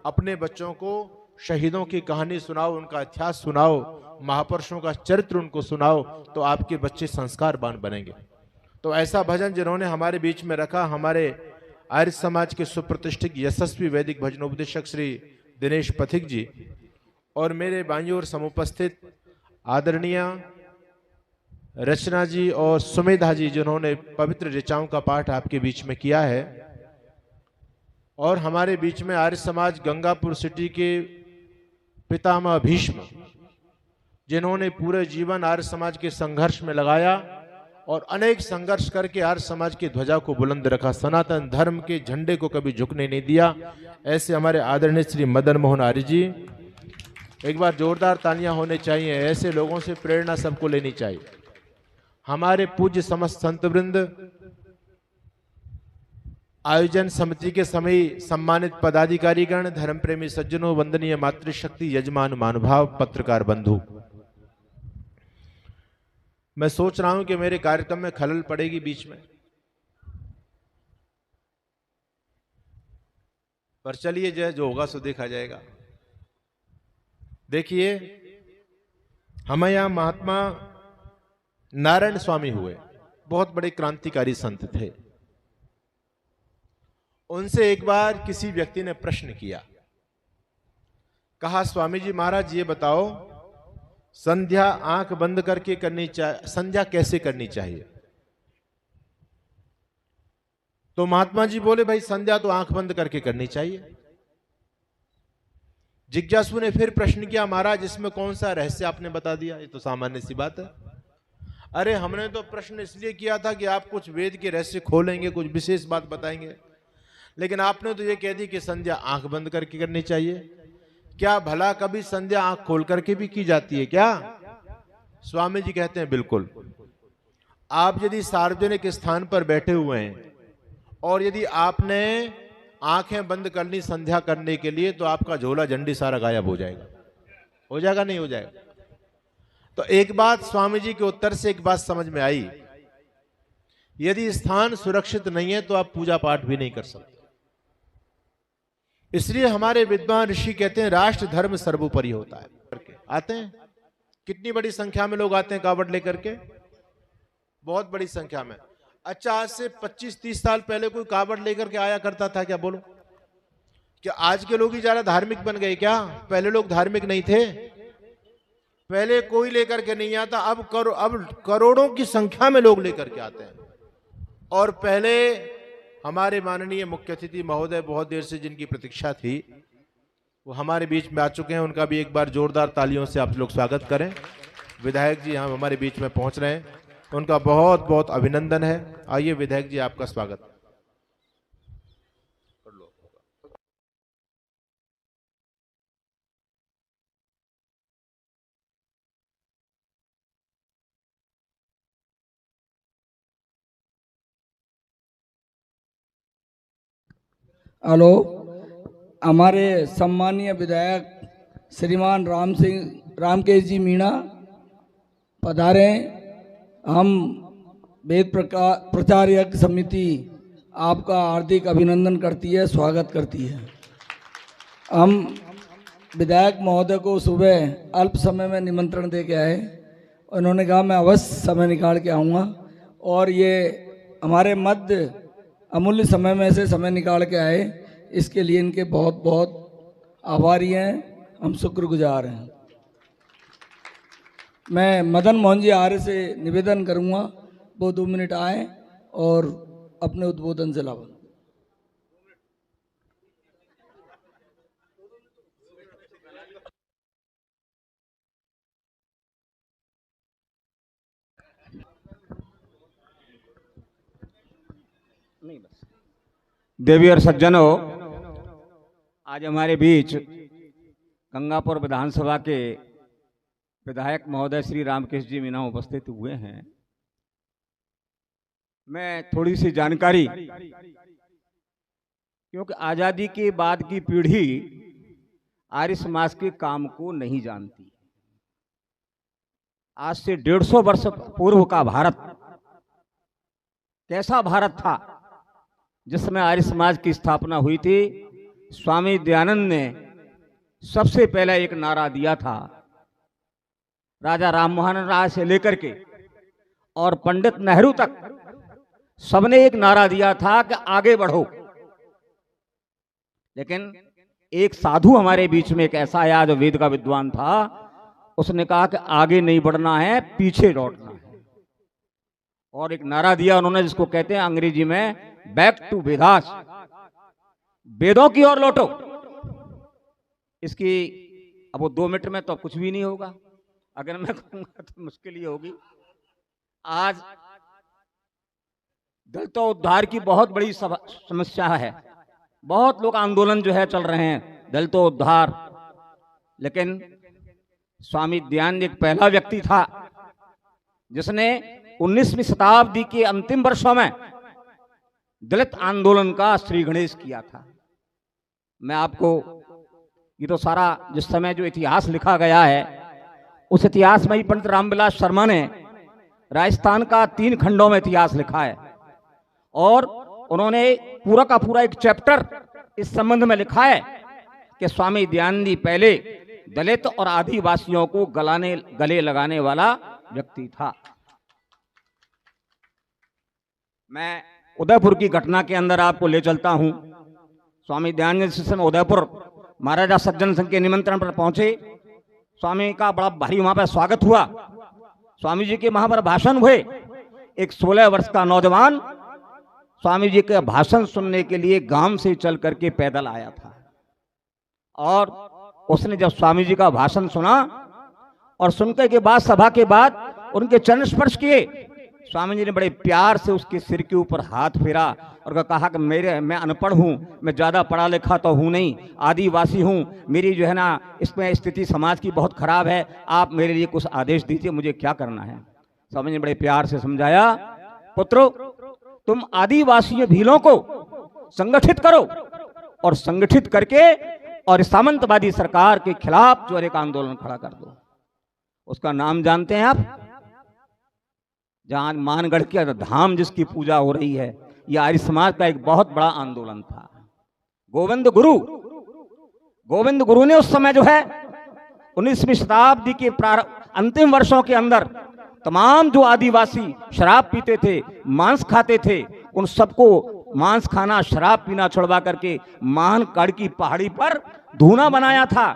अपने बच्चों को शहीदों की कहानी सुनाओ, उनका इतिहास सुनाओ, महापुरुषों का चरित्र उनको सुनाओ, तो आपके बच्चे संस्कारवान बनेंगे। तो ऐसा भजन जिन्होंने हमारे बीच में रखा, हमारे आर्य समाज के सुप्रतिष्ठित यशस्वी वैदिक भजनोपदेशक श्री दिनेश पथिक जी और मेरे बाईं ओर समुपस्थित आदरणीय रचना जी और सुमेधा जी, जिन्होंने पवित्र ऋचाओं का पाठ आपके बीच में किया है। और हमारे बीच में आर्य समाज गंगापुर सिटी के पितामह भीष्म, जिन्होंने पूरे जीवन आर्य समाज के संघर्ष में लगाया और अनेक संघर्ष करके आर्य समाज की ध्वजा को बुलंद रखा, सनातन धर्म के झंडे को कभी झुकने नहीं दिया। ऐसे हमारे आदरणीय श्री मदन मोहन आर्य जी, एक बार जोरदार तालियां होने चाहिए। ऐसे लोगों से प्रेरणा सबको लेनी चाहिए। हमारे पूज्य समस्त संत वृंद, आयोजन समिति के समय सम्मानित पदाधिकारीगण, धर्म प्रेमी सज्जनों, वंदनीय मातृशक्ति, यजमान महानुभाव, पत्रकार बंधु, मैं सोच रहा हूं कि मेरे कार्यक्रम में खलल पड़ेगी बीच में, पर चलिए जो होगा सो देखा जाएगा। देखिए, हमें यहां महात्मा नारायण स्वामी हुए, बहुत बड़े क्रांतिकारी संत थे। उनसे एक बार किसी व्यक्ति ने प्रश्न किया, कहा, स्वामी जी महाराज ये बताओ, संध्या आंख बंद करके करनी चाहिए, संध्या कैसे करनी चाहिए? तो महात्मा जी बोले, भाई संध्या तो आंख बंद करके करनी चाहिए। जिज्ञासु ने फिर प्रश्न किया, महाराज इसमें कौन सा रहस्य आपने बता दिया? ये तो सामान्य सी बात है। अरे हमने तो प्रश्न इसलिए किया था कि आप कुछ वेद के रहस्य खोलेंगे, कुछ विशेष बात बताएंगे, लेकिन आपने तो ये कह दी कि संध्या आंख बंद करके करनी चाहिए। क्या भला कभी संध्या आंख खोल करके भी की जाती है क्या? स्वामी जी कहते हैं बिल्कुल। आप यदि सार्वजनिक स्थान पर बैठे हुए हैं और यदि आपने आंखें बंद करनी संध्या करने के लिए, तो आपका झोला झंडी सारा गायब हो जाएगा। हो जाएगा नहीं हो जाएगा? तो एक बात स्वामी जी के उत्तर से एक बात समझ में आई, यदि स्थान सुरक्षित नहीं है तो आप पूजा पाठ भी नहीं कर सकते। इसलिए हमारे विद्वान ऋषि कहते हैं राष्ट्र धर्म सर्वोपरि होता है। आते हैं, कितनी बड़ी संख्या में लोग आते हैं कावड़ लेकर के, बहुत बड़ी संख्या में। अच्छा, आज से 25-30 साल पहले कोई कावड़ लेकर के आया करता था क्या? बोलो, क्या आज के लोग ही ज्यादा धार्मिक बन गए क्या? पहले लोग धार्मिक नहीं थे, पहले कोई लेकर के नहीं आता, अब करोड़ों की संख्या में लोग लेकर के आते हैं। और पहले हमारे माननीय मुख्य अतिथि महोदय बहुत देर से जिनकी प्रतीक्षा थी, वो हमारे बीच में आ चुके हैं। उनका भी एक बार जोरदार तालियों से आप लोग स्वागत करें। विधायक जी हम हमारे बीच में पहुंच रहे हैं, उनका बहुत बहुत अभिनंदन है। आइए विधायक जी, आपका स्वागत। हेलो, हमारे सम्मानीय विधायक श्रीमान रामकेश जी मीणा पधारे। हम वेद प्रचार यज्ञ समिति आपका हार्दिक अभिनंदन करती है, स्वागत करती है। हम विधायक महोदय को सुबह अल्प समय में निमंत्रण दे के आए, उन्होंने कहा मैं अवश्य समय निकाल के आऊँगा, और ये हमारे मध्य अमूल्य समय में से समय निकाल के आए, इसके लिए इनके बहुत बहुत आभारी हैं, हम शुक्रगुजार हैं। मैं मदन मोहन जी आर्य से निवेदन करूंगा वो 2 मिनट आए और अपने उद्बोधन से लाभ। देवी और सज्जनों, आज हमारे बीच गंगापुर विधानसभा के विधायक महोदय श्री रामकेश जी मीणा उपस्थित हुए हैं। मैं थोड़ी सी जानकारी, क्योंकि आज़ादी के बाद की पीढ़ी आर्य समाज के काम को नहीं जानती। आज से 150 वर्ष पूर्व का भारत कैसा भारत था जिसमें आर्य समाज की स्थापना हुई थी। स्वामी दयानंद ने सबसे पहले एक नारा दिया था, राजा राम मोहन राय से लेकर के और पंडित नेहरू तक सबने एक नारा दिया था कि आगे बढ़ो। लेकिन एक साधु हमारे बीच में एक ऐसा आया जो वेद का विद्वान था, उसने कहा कि आगे नहीं बढ़ना है, पीछे लौटना है। और एक नारा दिया उन्होंने जिसको कहते हैं अंग्रेजी में बैक टू वेदास, वेदों की ओर लौटो। इसकी अब वो 2 मिनट में तो कुछ भी नहीं होगा, अगर मैं कहूंगा तो मुश्किल ही होगी। आज दलितों उद्धार की बहुत बड़ी समस्या है, बहुत लोग आंदोलन जो है चल रहे हैं दलितों उद्धार, लेकिन स्वामी दयानंद एक पहला व्यक्ति था जिसने 19वीं शताब्दी के अंतिम वर्षों में दलित आंदोलन का श्री गणेश किया था। मैं आपको ये तो सारा जिस समय जो इतिहास लिखा गया है उस इतिहास में ही पंडित रामविलास शर्मा ने राजस्थान का 3 खंडों में इतिहास लिखा है, और उन्होंने पूरा का पूरा एक चैप्टर इस संबंध में लिखा है कि स्वामी दयानंद जी पहले दलित और आदिवासियों को गले लगाने वाला व्यक्ति था। मैं उदयपुर की घटना के अंदर आपको ले चलता हूं। स्वामी दयानंद जी समय उदयपुर महाराजा सज्जन सिंह के निमंत्रण पर पहुंचे। स्वामी का बड़ा भारी वहां पर स्वागत हुआ। स्वामी जी के वहां पर भाषण हुए। एक 16 वर्ष का नौजवान स्वामी जी के भाषण सुनने के लिए गांव से चल करके पैदल आया था, और उसने जब स्वामी जी का भाषण सुना और सुनने के बाद सभा के बाद उनके चरण स्पर्श किए, स्वामी जी ने बड़े प्यार से उसके सिर के ऊपर हाथ फेरा और कहा कि मैं अनपढ़ हूँ, मैं ज़्यादा पढ़ा लिखा तो हूँ नहीं, आदिवासी हूँ, मेरी जो है ना इसमें स्थिति समाज की बहुत खराब है, आप मेरे लिए कुछ आदेश दीजिए, मुझे क्या करना है। स्वामी जी ने बड़े प्यार से समझाया, पुत्रो तुम आदिवासी भीलों को संगठित करो और संगठित करके और सामंतवादी सरकार के खिलाफ जो एक आंदोलन खड़ा कर दो। उसका नाम जानते हैं आप? जहां मानगढ़ के धाम जिसकी पूजा हो रही है, यह आर्य समाज का एक बहुत बड़ा आंदोलन था। गोविंद गुरु ने उस समय जो है 19वीं शताब्दी के अंतिम वर्षों के अंदर तमाम जो आदिवासी शराब पीते थे, मांस खाते थे, उन सबको मांस खाना, शराब पीना छुड़वा करके मानगढ़ की पहाड़ी पर धूना बनाया था,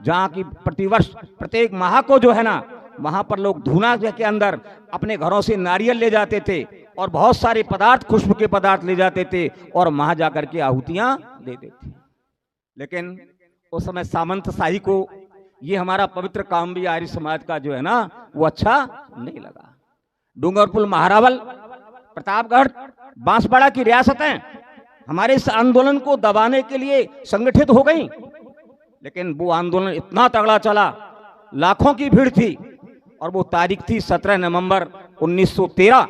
जहाँ की प्रतिवर्ष प्रत्येक माह को जो है ना, वहां पर लोग धूना के अंदर अपने घरों से नारियल ले जाते थे और बहुत सारे पदार्थ, खुशबू के पदार्थ ले जाते थे और वहां जाकर के आहुतियां देते थे। लेकिन उस समय सामंतशाही को ये हमारा पवित्र काम भी आर्य समाज का जो है ना, वो अच्छा नहीं लगा। डूंगरपुर, महारावल, प्रतापगढ़, बांसवाड़ा की रियासतें हमारे इस आंदोलन को दबाने के लिए संगठित हो गई, लेकिन वो आंदोलन इतना तगड़ा चला, लाखों की भीड़ थी, और वो तारीख थी 17 नवंबर 1913।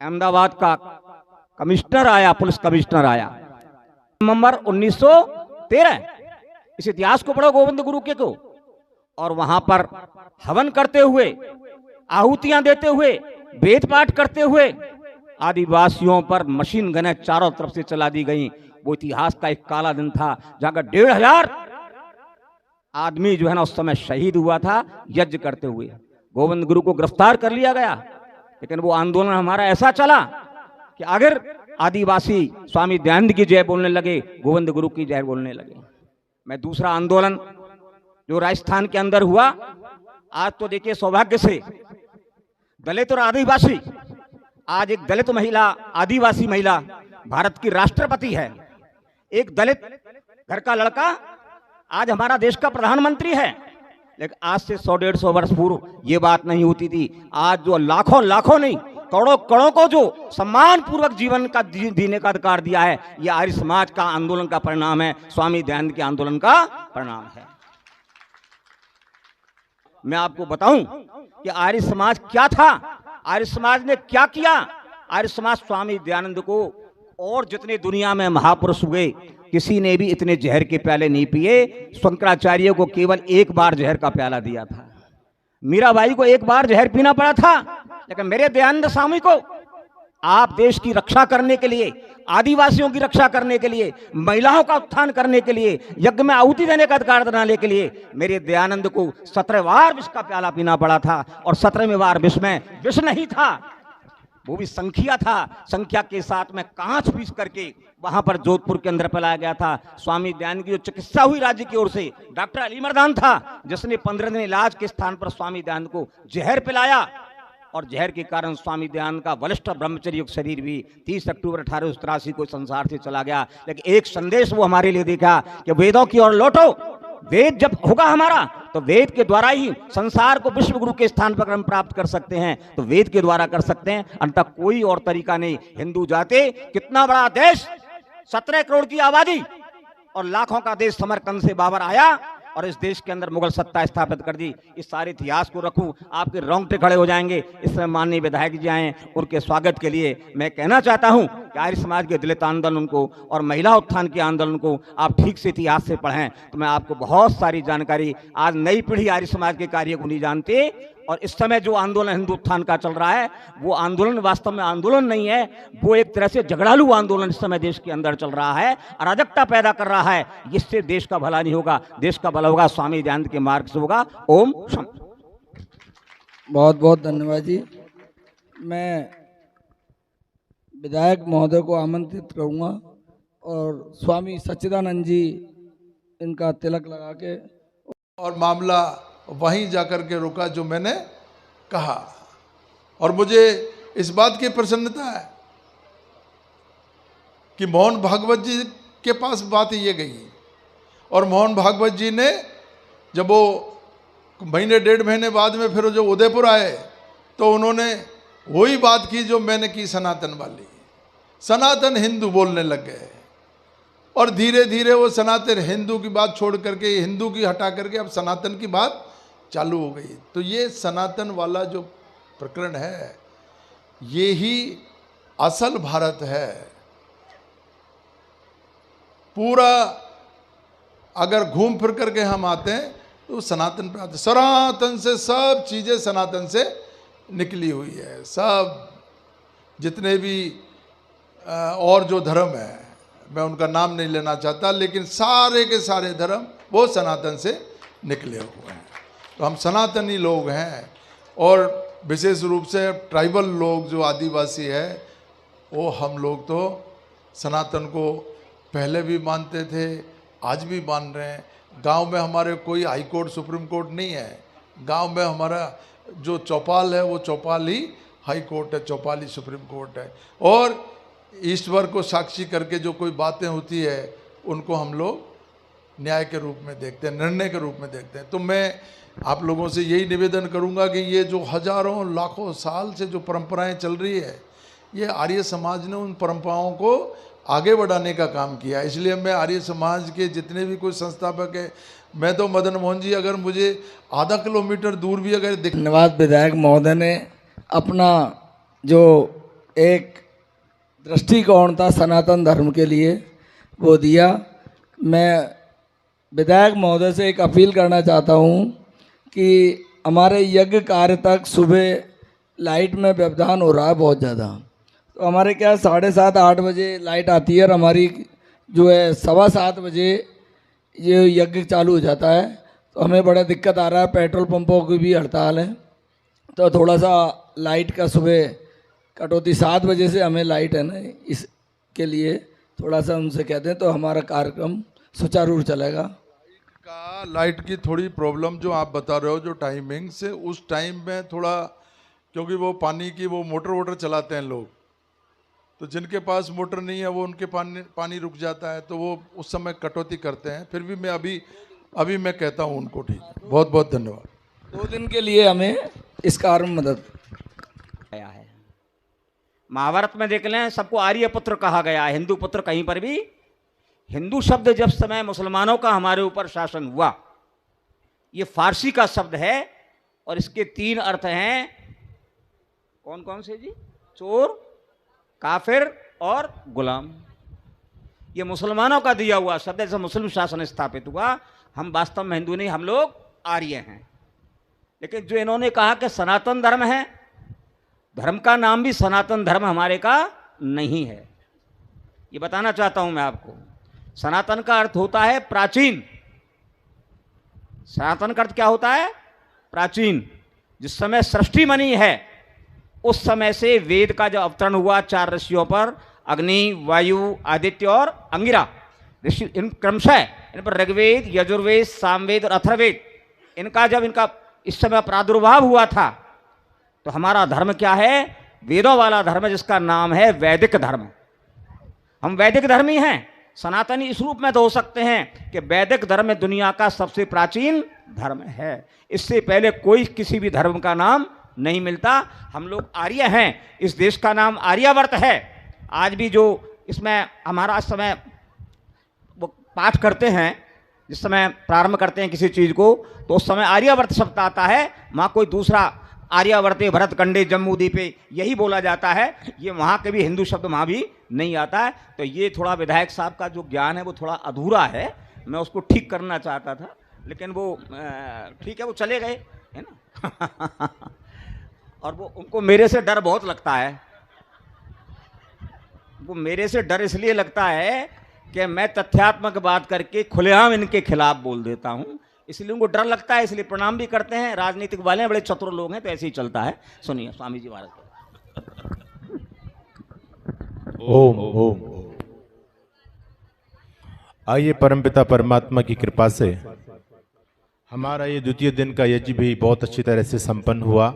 अहमदाबाद का कमिश्नर आया, पुलिस कमिश्नर आया, नवंबर 1913। इस इतिहास को पढ़ो गोविंद गुरु के को। और वहां पर हवन करते हुए, आहुतियां देते हुए, वेद पाठ करते हुए आदिवासियों पर मशीन गनें चारों तरफ से चला दी गई। वो इतिहास का एक काला दिन था, जहां का 1500 आदमी जो है ना उस समय शहीद हुआ था यज्ञ करते हुए। गोविंद गुरु को गिरफ्तार कर लिया गया, लेकिन वो आंदोलन हमारा ऐसा चला कि अगर आदिवासी स्वामी दयानंद की जय बोलने लगे, गोविंद गुरु की जय बोलने लगे। मैं दूसरा आंदोलन जो राजस्थान के अंदर हुआ, आज तो देखिए सौभाग्य से दलित और आदिवासी, आज एक दलित महिला, आदिवासी महिला भारत की राष्ट्रपति है। एक दलित घर का लड़का आज हमारा देश का प्रधानमंत्री है। लेकिन आज से 100-150 वर्ष पूर्व ये बात नहीं होती थी। आज जो लाखों लाखों नहीं, करोड़ों करोड़ों को जो सम्मान पूर्वक जीवन का जीने का अधिकार दिया है, यह आर्य समाज का आंदोलन का परिणाम है, स्वामी दयानंद के आंदोलन का परिणाम है। मैं आपको बताऊं कि आर्य समाज क्या था, आर्य समाज ने क्या किया। आर्य समाज स्वामी दयानंद को, और जितने दुनिया में महापुरुष हुए, किसी ने भी इतने जहर के प्याले नहीं पिए। शंकराचार्य को केवल एक बार जहर का प्याला दिया था, मीराबाई को एक बार जहर पीना पड़ा था, लेकिन मेरे दयानंद स्वामी को आप देश की रक्षा करने के लिए, आदिवासियों की रक्षा करने के लिए, महिलाओं का उत्थान करने के लिए, यज्ञ में आहुति देने का अधिकार दिलाने के लिए मेरे दयानंद को 17 बार विष का प्याला पीना पड़ा था। और 17वें बार विष में विष नहीं था, वो भी संख्या था। संख्या के साथ में कांच पीस करके वहां पर जोधपुर के अंदर पिलाया गया था। स्वामी दयानंद की जो चिकित्सा हुई राज्य की ओर से, डॉक्टर अली मर्दान था जिसने 15 दिन इलाज के स्थान पर स्वामी दयानंद को जहर पिलाया, और जहर के कारण स्वामी दयानंद का बलिष्ठ ब्रह्मचर्य शरीर भी 30 अक्टूबर 1883 को संसार से चला गया। लेकिन एक संदेश वो हमारे लिए देखा कि वेदों की ओर लौटो। वेद जब होगा हमारा, तो वेद के द्वारा ही संसार को विश्व गुरु के स्थान पर हम प्राप्त कर सकते हैं, तो वेद के द्वारा कर सकते हैं, अन्यथा कोई और तरीका नहीं। हिंदू जाति, कितना बड़ा देश, 17 करोड़ की आबादी और लाखों का देश समरकंद से बाबर आया और इस देश के अंदर मुगल सत्ता स्थापित कर दी। इस सारे इतिहास को रखूं, आपके रोंगटे खड़े हो जाएंगे। इसमें माननीय विधायक जी आए, उनके स्वागत के लिए मैं कहना चाहता हूं कि आर्य समाज के दलित आंदोलन को और महिला उत्थान के आंदोलन को आप ठीक से इतिहास से पढ़ें, तो मैं आपको बहुत सारी जानकारी, आज नई पीढ़ी आर्य समाज के कार्य को नहीं जानती। और इस समय जो आंदोलन हिंदू उत्थान का चल रहा है, वो आंदोलन वास्तव में आंदोलन नहीं है, वो एक तरह से झगड़ालू आंदोलन इस समय देश के अंदर चल रहा है, अराजकता पैदा कर रहा है। इससे देश का भला नहीं होगा, देश का भला होगा स्वामी दयानंद के मार्ग से होगा। ओम शांति। बहुत बहुत धन्यवाद जी। मैं विधायक महोदय को आमंत्रित करूंगा और स्वामी सच्चिदानंद जी इनका तिलक लगा के, और मामला वहीं जाकर के रुका जो मैंने कहा। और मुझे इस बात की प्रसन्नता है कि मोहन भागवत जी के पास बात ये गई, और मोहन भागवत जी ने जब वो महीने 1.5 महीने बाद में फिर जो उदयपुर आए, तो उन्होंने वही बात की जो मैंने की, सनातन वाली। सनातन हिंदू बोलने लग गए, और धीरे धीरे वो सनातन हिंदू की बात छोड़ करके, हिंदू की हटा करके अब सनातन की बात चालू हो गई। तो ये सनातन वाला जो प्रकरण है, ये ही असल भारत है। पूरा अगर घूम फिर करके हम आते हैं तो सनातन पे आते। सनातन से सब चीज़ें सनातन से निकली हुई है। सब जितने भी और जो धर्म है, मैं उनका नाम नहीं लेना चाहता, लेकिन सारे के सारे धर्म वो सनातन से निकले हुए हैं। तो हम सनातनी लोग हैं। और विशेष रूप से ट्राइबल लोग जो आदिवासी है, वो हम लोग तो सनातन को पहले भी मानते थे, आज भी मान रहे हैं। गांव में हमारे कोई हाई कोर्ट सुप्रीम कोर्ट नहीं है। गांव में हमारा जो चौपाल है वो चौपाल ही हाई कोर्ट है, चौपाल ही सुप्रीम कोर्ट है। और ईश्वर को साक्षी करके जो कोई बातें होती है उनको हम लोग न्याय के रूप में देखते हैं, निर्णय के रूप में देखते हैं। तो मैं आप लोगों से यही निवेदन करूंगा कि ये जो हजारों लाखों साल से जो परंपराएं चल रही है, ये आर्य समाज ने उन परंपराओं को आगे बढ़ाने का काम किया। इसलिए मैं आर्य समाज के जितने भी कोई संस्थापक है, मैं तो मदन मोहन जी अगर मुझे आधा किलोमीटर दूर भी अगर धन्यवाद विधायक महोदय ने अपना जो एक दृष्टिकोण था सनातन धर्म के लिए वो दिया। मैं विधायक महोदय से एक अपील करना चाहता हूँ कि हमारे यज्ञ कार्य तक सुबह लाइट में व्यवधान हो रहा है बहुत ज़्यादा। तो हमारे क्या 7:30-8 बजे लाइट आती है और हमारी जो है 7:15 बजे ये यज्ञ चालू हो जाता है। तो हमें बड़ा दिक्कत आ रहा है, पेट्रोल पंपों की भी हड़ताल है। तो थोड़ा सा लाइट का सुबह कटौती 7 बजे से हमें लाइट है ना, इसके लिए थोड़ा सा उनसे कहते हैं तो हमारा कार्यक्रम सुचारू रूप चलेगा। का लाइट की थोड़ी प्रॉब्लम जो आप बता रहे हो, जो टाइमिंग से उस टाइम में थोड़ा, क्योंकि वो पानी की वो मोटर चलाते हैं लोग, तो जिनके पास मोटर नहीं है वो उनके पानी रुक जाता है, तो वो उस समय कटौती करते हैं। फिर भी मैं अभी मैं कहता हूँ उनको ठीक है। बहुत बहुत धन्यवाद। 2 दिन के लिए हमें इस कार्य में मदद गया है। महाभारत में देख लें, सबको आर्य पुत्र कहा गया है, हिंदू पुत्र कहीं पर भी। हिंदू शब्द जब समय मुसलमानों का हमारे ऊपर शासन हुआ, ये फारसी का शब्द है और इसके 3 अर्थ हैं। कौन कौन से जी? चोर, काफिर और गुलाम। ये मुसलमानों का दिया हुआ शब्द है। जैसे मुस्लिम शासन स्थापित हुआ, हम वास्तव में हिंदू नहीं, हम लोग आर्य हैं। लेकिन जो इन्होंने कहा कि सनातन धर्म है, धर्म का नाम भी सनातन धर्म हमारे का नहीं है, ये बताना चाहता हूं मैं आपको। सनातन का अर्थ होता है प्राचीन। सनातन का अर्थ क्या होता है? प्राचीन। जिस समय सृष्टि बनी है उस समय से वेद का जो अवतरण हुआ 4 ऋषियों पर, अग्नि, वायु, आदित्य और अंगिरा ऋषि, इन क्रमशः इन पर ऋग्वेद, यजुर्वेद, सामवेद और अथर्ववेद, इनका जब इनका इस समय प्रादुर्भाव हुआ था, तो हमारा धर्म क्या है? वेदों वाला धर्म, जिसका नाम है वैदिक धर्म। हम वैदिक धर्मी हैं। सनातनी इस रूप में तो हो सकते हैं कि वैदिक धर्म दुनिया का सबसे प्राचीन धर्म है। इससे पहले कोई किसी भी धर्म का नाम नहीं मिलता। हम लोग आर्य हैं। इस देश का नाम आर्यावर्त है। आज भी जो इसमें हमारा समय वो पाठ करते हैं, जिस समय प्रारंभ करते हैं किसी चीज़ को, तो उस समय आर्यावर्त शब्द आता है। वहाँ कोई दूसरा आर्यावर्ते भरतखंडे जम्बूद्वीपे यही बोला जाता है। ये वहाँ के भी हिंदू शब्द वहाँ भी नहीं आता है। तो ये थोड़ा विधायक साहब का जो ज्ञान है वो थोड़ा अधूरा है। मैं उसको ठीक करना चाहता था, लेकिन वो ठीक है, वो चले गए, है ना। और वो उनको मेरे से डर बहुत लगता है। वो मेरे से डर इसलिए लगता है कि मैं तथ्यात्मक बात करके खुलेआम इनके खिलाफ बोल देता हूँ, इसलिए उनको डर लगता है। इसलिए प्रणाम भी करते हैं। राजनीतिक वाले बड़े चतुर लोग हैं, तो ऐसे ही चलता है। सुनिए स्वामी जी महाराज। ओम ओम। आइए, परमपिता परमात्मा की कृपा से हमारा ये द्वितीय दिन का यज्ञ भी बहुत अच्छी तरह से संपन्न हुआ।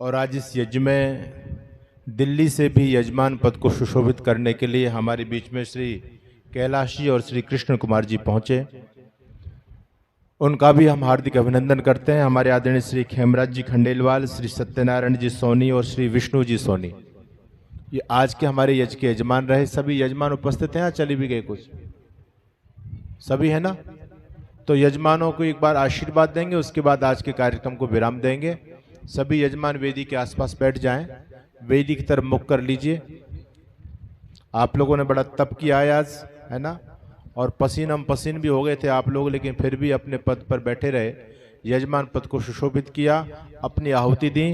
और आज इस यज्ञ में दिल्ली से भी यजमान पद को सुशोभित करने के लिए हमारे बीच में श्री कैलाश जी और श्री कृष्ण कुमार जी पहुँचे। उनका भी हम हार्दिक अभिनंदन करते हैं। हमारे आदरणीय श्री खेमराज जी खंडेलवाल, श्री सत्यनारायण जी सोनी और श्री विष्णु जी सोनी, ये आज के हमारे यज्ञ के यजमान रहे। सभी यजमान उपस्थित हैं, चले भी गए कुछ, सभी है ना। तो यजमानों को एक बार आशीर्वाद देंगे, उसके बाद आज के कार्यक्रम को विराम देंगे। सभी यजमान वेदी के आसपास बैठ जाएं, वेदी की तरफ मुख कर लीजिए। आप लोगों ने बड़ा तप किया है आज, है ना, और पसीन पसीन भी हो गए थे आप लोग, लेकिन फिर भी अपने पद पर बैठे रहे, यजमान पद को सुशोभित किया, अपनी आहुति दी।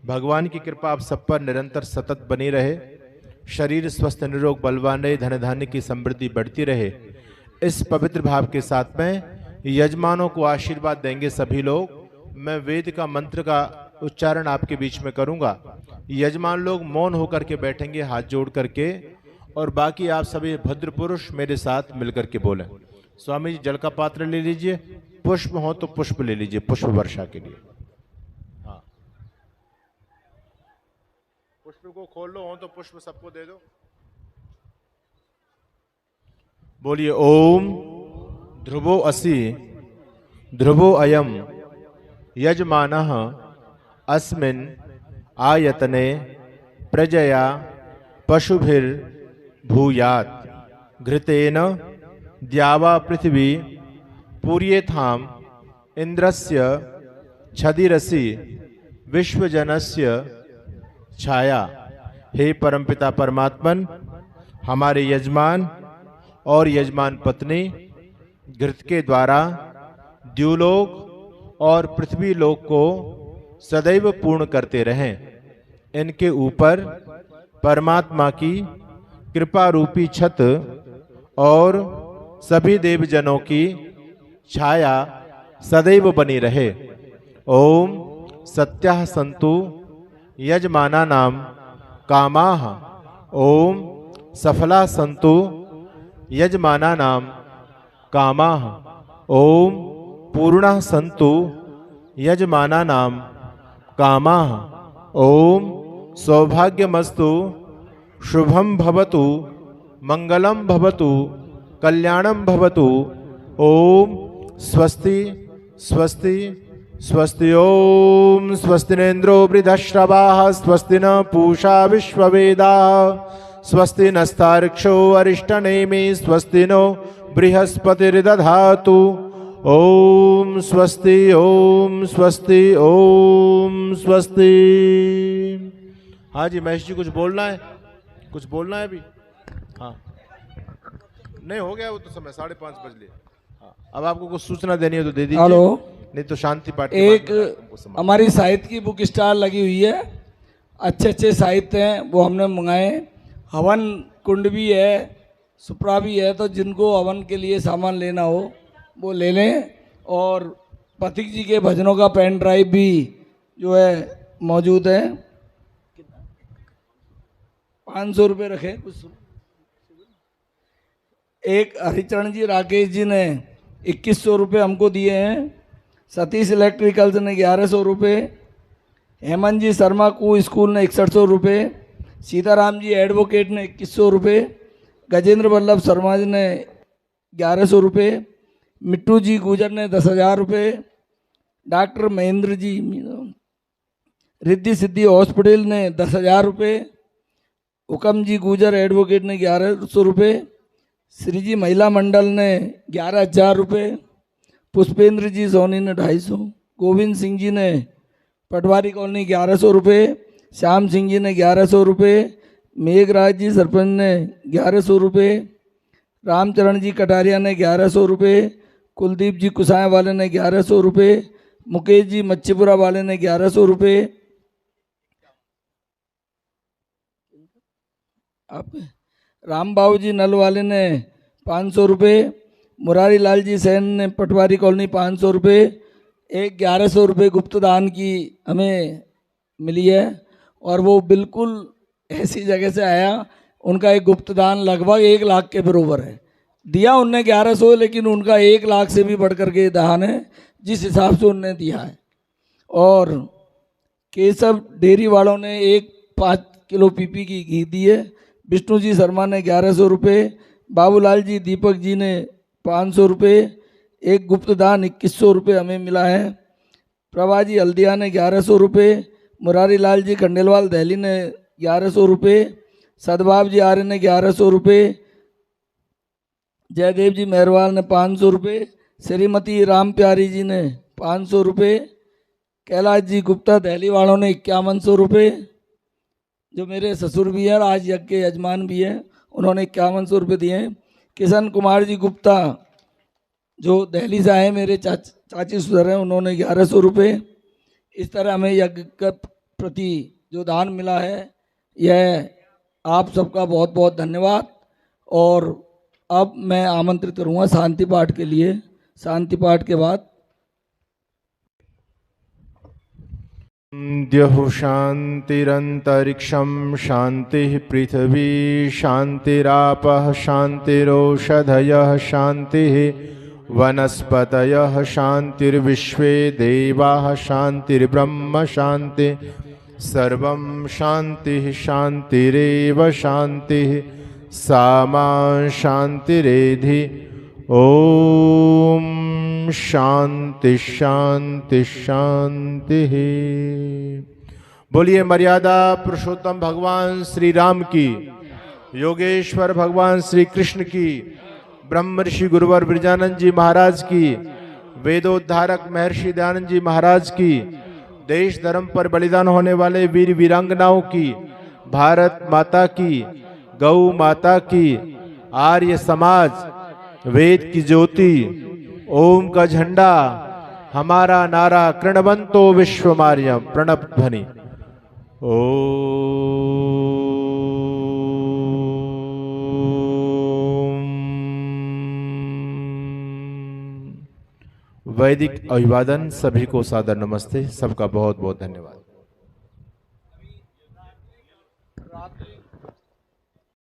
भगवान की कृपा आप सब पर निरंतर सतत बनी रहे। शरीर स्वस्थ, निरोग, बलवान रहे, धन धान्य की समृद्धि बढ़ती रहे। इस पवित्र भाव के साथ में यजमानों को आशीर्वाद देंगे सभी लोग। मैं वेद का मंत्र का उच्चारण आपके बीच में करूंगा। यजमान लोग मौन होकर के बैठेंगे हाथ जोड़ करके, और बाकी आप सभी भद्र पुरुष मेरे साथ मिलकर के बोलें। स्वामी जी जल का पात्र ले लीजिए, पुष्प हो तो पुष्प ले लीजिए, पुष्प वर्षा के लिए। हाँ, पुष्प को खोल लो, हो तो पुष्प सबको दे दो। बोलिए ओम ध्रुवो असि ध्रुवो अयम यजमानः अस्मिन् आयतने प्रजया पशुभिर भूयात् घृतेन द्यावा पृथ्वी पूर्येथाम इंद्रस्य छदिरसि विश्वजनस्य छाया। हे परमपिता परमात्मन, हमारे यजमान और यजमान पत्नी घृत के द्वारा द्युलोक और पृथ्वी लोक को सदैव पूर्ण करते रहें। इनके ऊपर परमात्मा की कृपा रूपी छत और सभी देवजनों की छाया सदैव बनी रहे। ओम सत्यः सन्तु यजमानानां कामाः। ओम सफला सन्तु यजमानानां कामाः। ओम पूर्णः सन्तु यजमानानां कामाः। ओम सौभाग्यमस्तु शुभम भवतु मंगलम भवतु कल्याणम भवतु। ओम स्वस्ति स्वस्ति स्वस्ति। ओम स्वस्ति न इंद्रो वृद्धश्रवाः स्वस्ति न पूषा विश्ववेदाः स्वस्ति नस्तार्क्ष्यो अरिष्टनेमि स्वस्ति नो बृहस्पतिर्दधातु। ओम स्वस्ति ओम स्वस्ति ओम स्वस्ति। हाँ जी महेश जी, कुछ बोलना है? कुछ बोलना है अभी? हाँ, नहीं हो गया वो तो समय 5:30 बज लिए। हाँ, अब आपको कुछ सूचना देनी है तो दे दीजिए। हेलो, नहीं तो शांति पाठ एक हमारी साहित्य की बुक स्टॉल लगी हुई है, अच्छे अच्छे साहित्य हैं वो हमने मंगाए। हवन कुंड भी है, सुपरा भी है, तो जिनको हवन के लिए सामान लेना हो वो ले लें। और पथिक जी के भजनों का पेन ड्राइव भी जो है मौजूद है। 500 रुपये रखे कुछ। एक हरिचरण जी राकेश जी ने 2100 रुपये हमको दिए हैं। सतीश इलेक्ट्रिकल्स ने 1100 रुपये। हेमंत जी शर्मा को स्कूल ने 6100 रुपये। सीताराम जी एडवोकेट ने 2100 रुपये। गजेंद्र वल्लभ शर्मा जी ने 1100 रुपये। मिट्टू जी गुजर ने 10,000 रुपये। डॉक्टर महेंद्र जी रिद्धि सिद्धि हॉस्पिटल ने 10,000 रुपये। हुकम जी गुजर एडवोकेट ने 1100 रुपये। श्री जी महिला मंडल ने 11,000 रुपये। पुष्पेंद्र जी सोनी ने 250। गोविंद सिंह जी ने पटवारी कॉलोनी 1100 रुपये। श्याम सिंह जी ने 1100 रुपये। मेघराज जी सरपंच ने 1100 रुपये। रामचरण जी कटारिया ने 1100 रुपये। कुलदीप जी कुसाए वाले ने 1100 रुपये। मुकेश जी मच्छीपुरा वाले ने 1100 रुपये। आप राम बाबू जी नल वाले ने 500 रुपये। मुरारी लाल जी सैन ने पटवारी कॉलोनी 500 रुपये। एक 1100 रुपये गुप्त दान की हमें मिली है, और वो बिल्कुल ऐसी जगह से आया, उनका एक गुप्त दान लगभग 1 लाख के बराबर है। दिया उनने 1100, लेकिन उनका 1 लाख से भी बढ़ कर के दान है जिस हिसाब से उनने दिया है। और केशव डेयरी वालों ने 5 किलो पीपी की घी दी है। विष्णु जी शर्मा ने 1100 रुपये। बाबूलाल जी दीपक जी ने 500 रुपये। एक गुप्त दान 2100 रुपये हमें मिला है। प्रभा जी हल्दिया ने 1100 रुपये। मुरारी लाल जी खंडेलवाल दिल्ली ने 1100 रुपये। सदबाब जी आर्य ने 1100 रुपये। जयदेव जी मेहरवाल ने 500 रुपये। श्रीमती राम प्यारी जी ने 500 रुपये। कैलाश जी गुप्ता दिल्ली वालों ने 5100 रुपये। जो मेरे ससुर भी हैं और आज यज्ञ के यजमान भी हैं, उन्होंने 5100 रुपये दिए हैं। किशन कुमार जी गुप्ता जो दिल्ली से आए, मेरे चाची सुधर हैं, उन्होंने 1100 रुपये। इस तरह हमें यज्ञ के प्रति जो दान मिला है, यह आप सबका बहुत बहुत धन्यवाद। और अब मैं आमंत्रित करूँगा शांति पाठ के लिए। शांति पाठ के बाद द्यौः शान्तिरन्तरिक्षं शान्तिः पृथिवी शान्तिरापः शान्तिरोषधयः शान्तिः वनस्पतयः शान्तिर्विश्वे देवाः शान्तिर्ब्रह्म शान्ति सर्वं शान्तिः शान्तिरेव शान्तिः सामा शान्तिरेधि ओम शांति शांति शांति। बोलिए मर्यादा पुरुषोत्तम भगवान श्री राम की, योगेश्वर भगवान श्री कृष्ण की, ब्रह्म ऋषि गुरुवर ब्रजानंद जी महाराज की, वेदोद्धारक महर्षि दयानंद जी महाराज की, देश धर्म पर बलिदान होने वाले वीर वीरांगनाओं की, भारत माता की, गौ माता की, आर्य समाज, वेद की ज्योति, ओम का झंडा, हमारा नारा कृणवंतो विश्वमार्यम प्रणव ध्वनि। ओम वैदिक अभिवादन सभी को सादर नमस्ते, सबका बहुत बहुत धन्यवाद।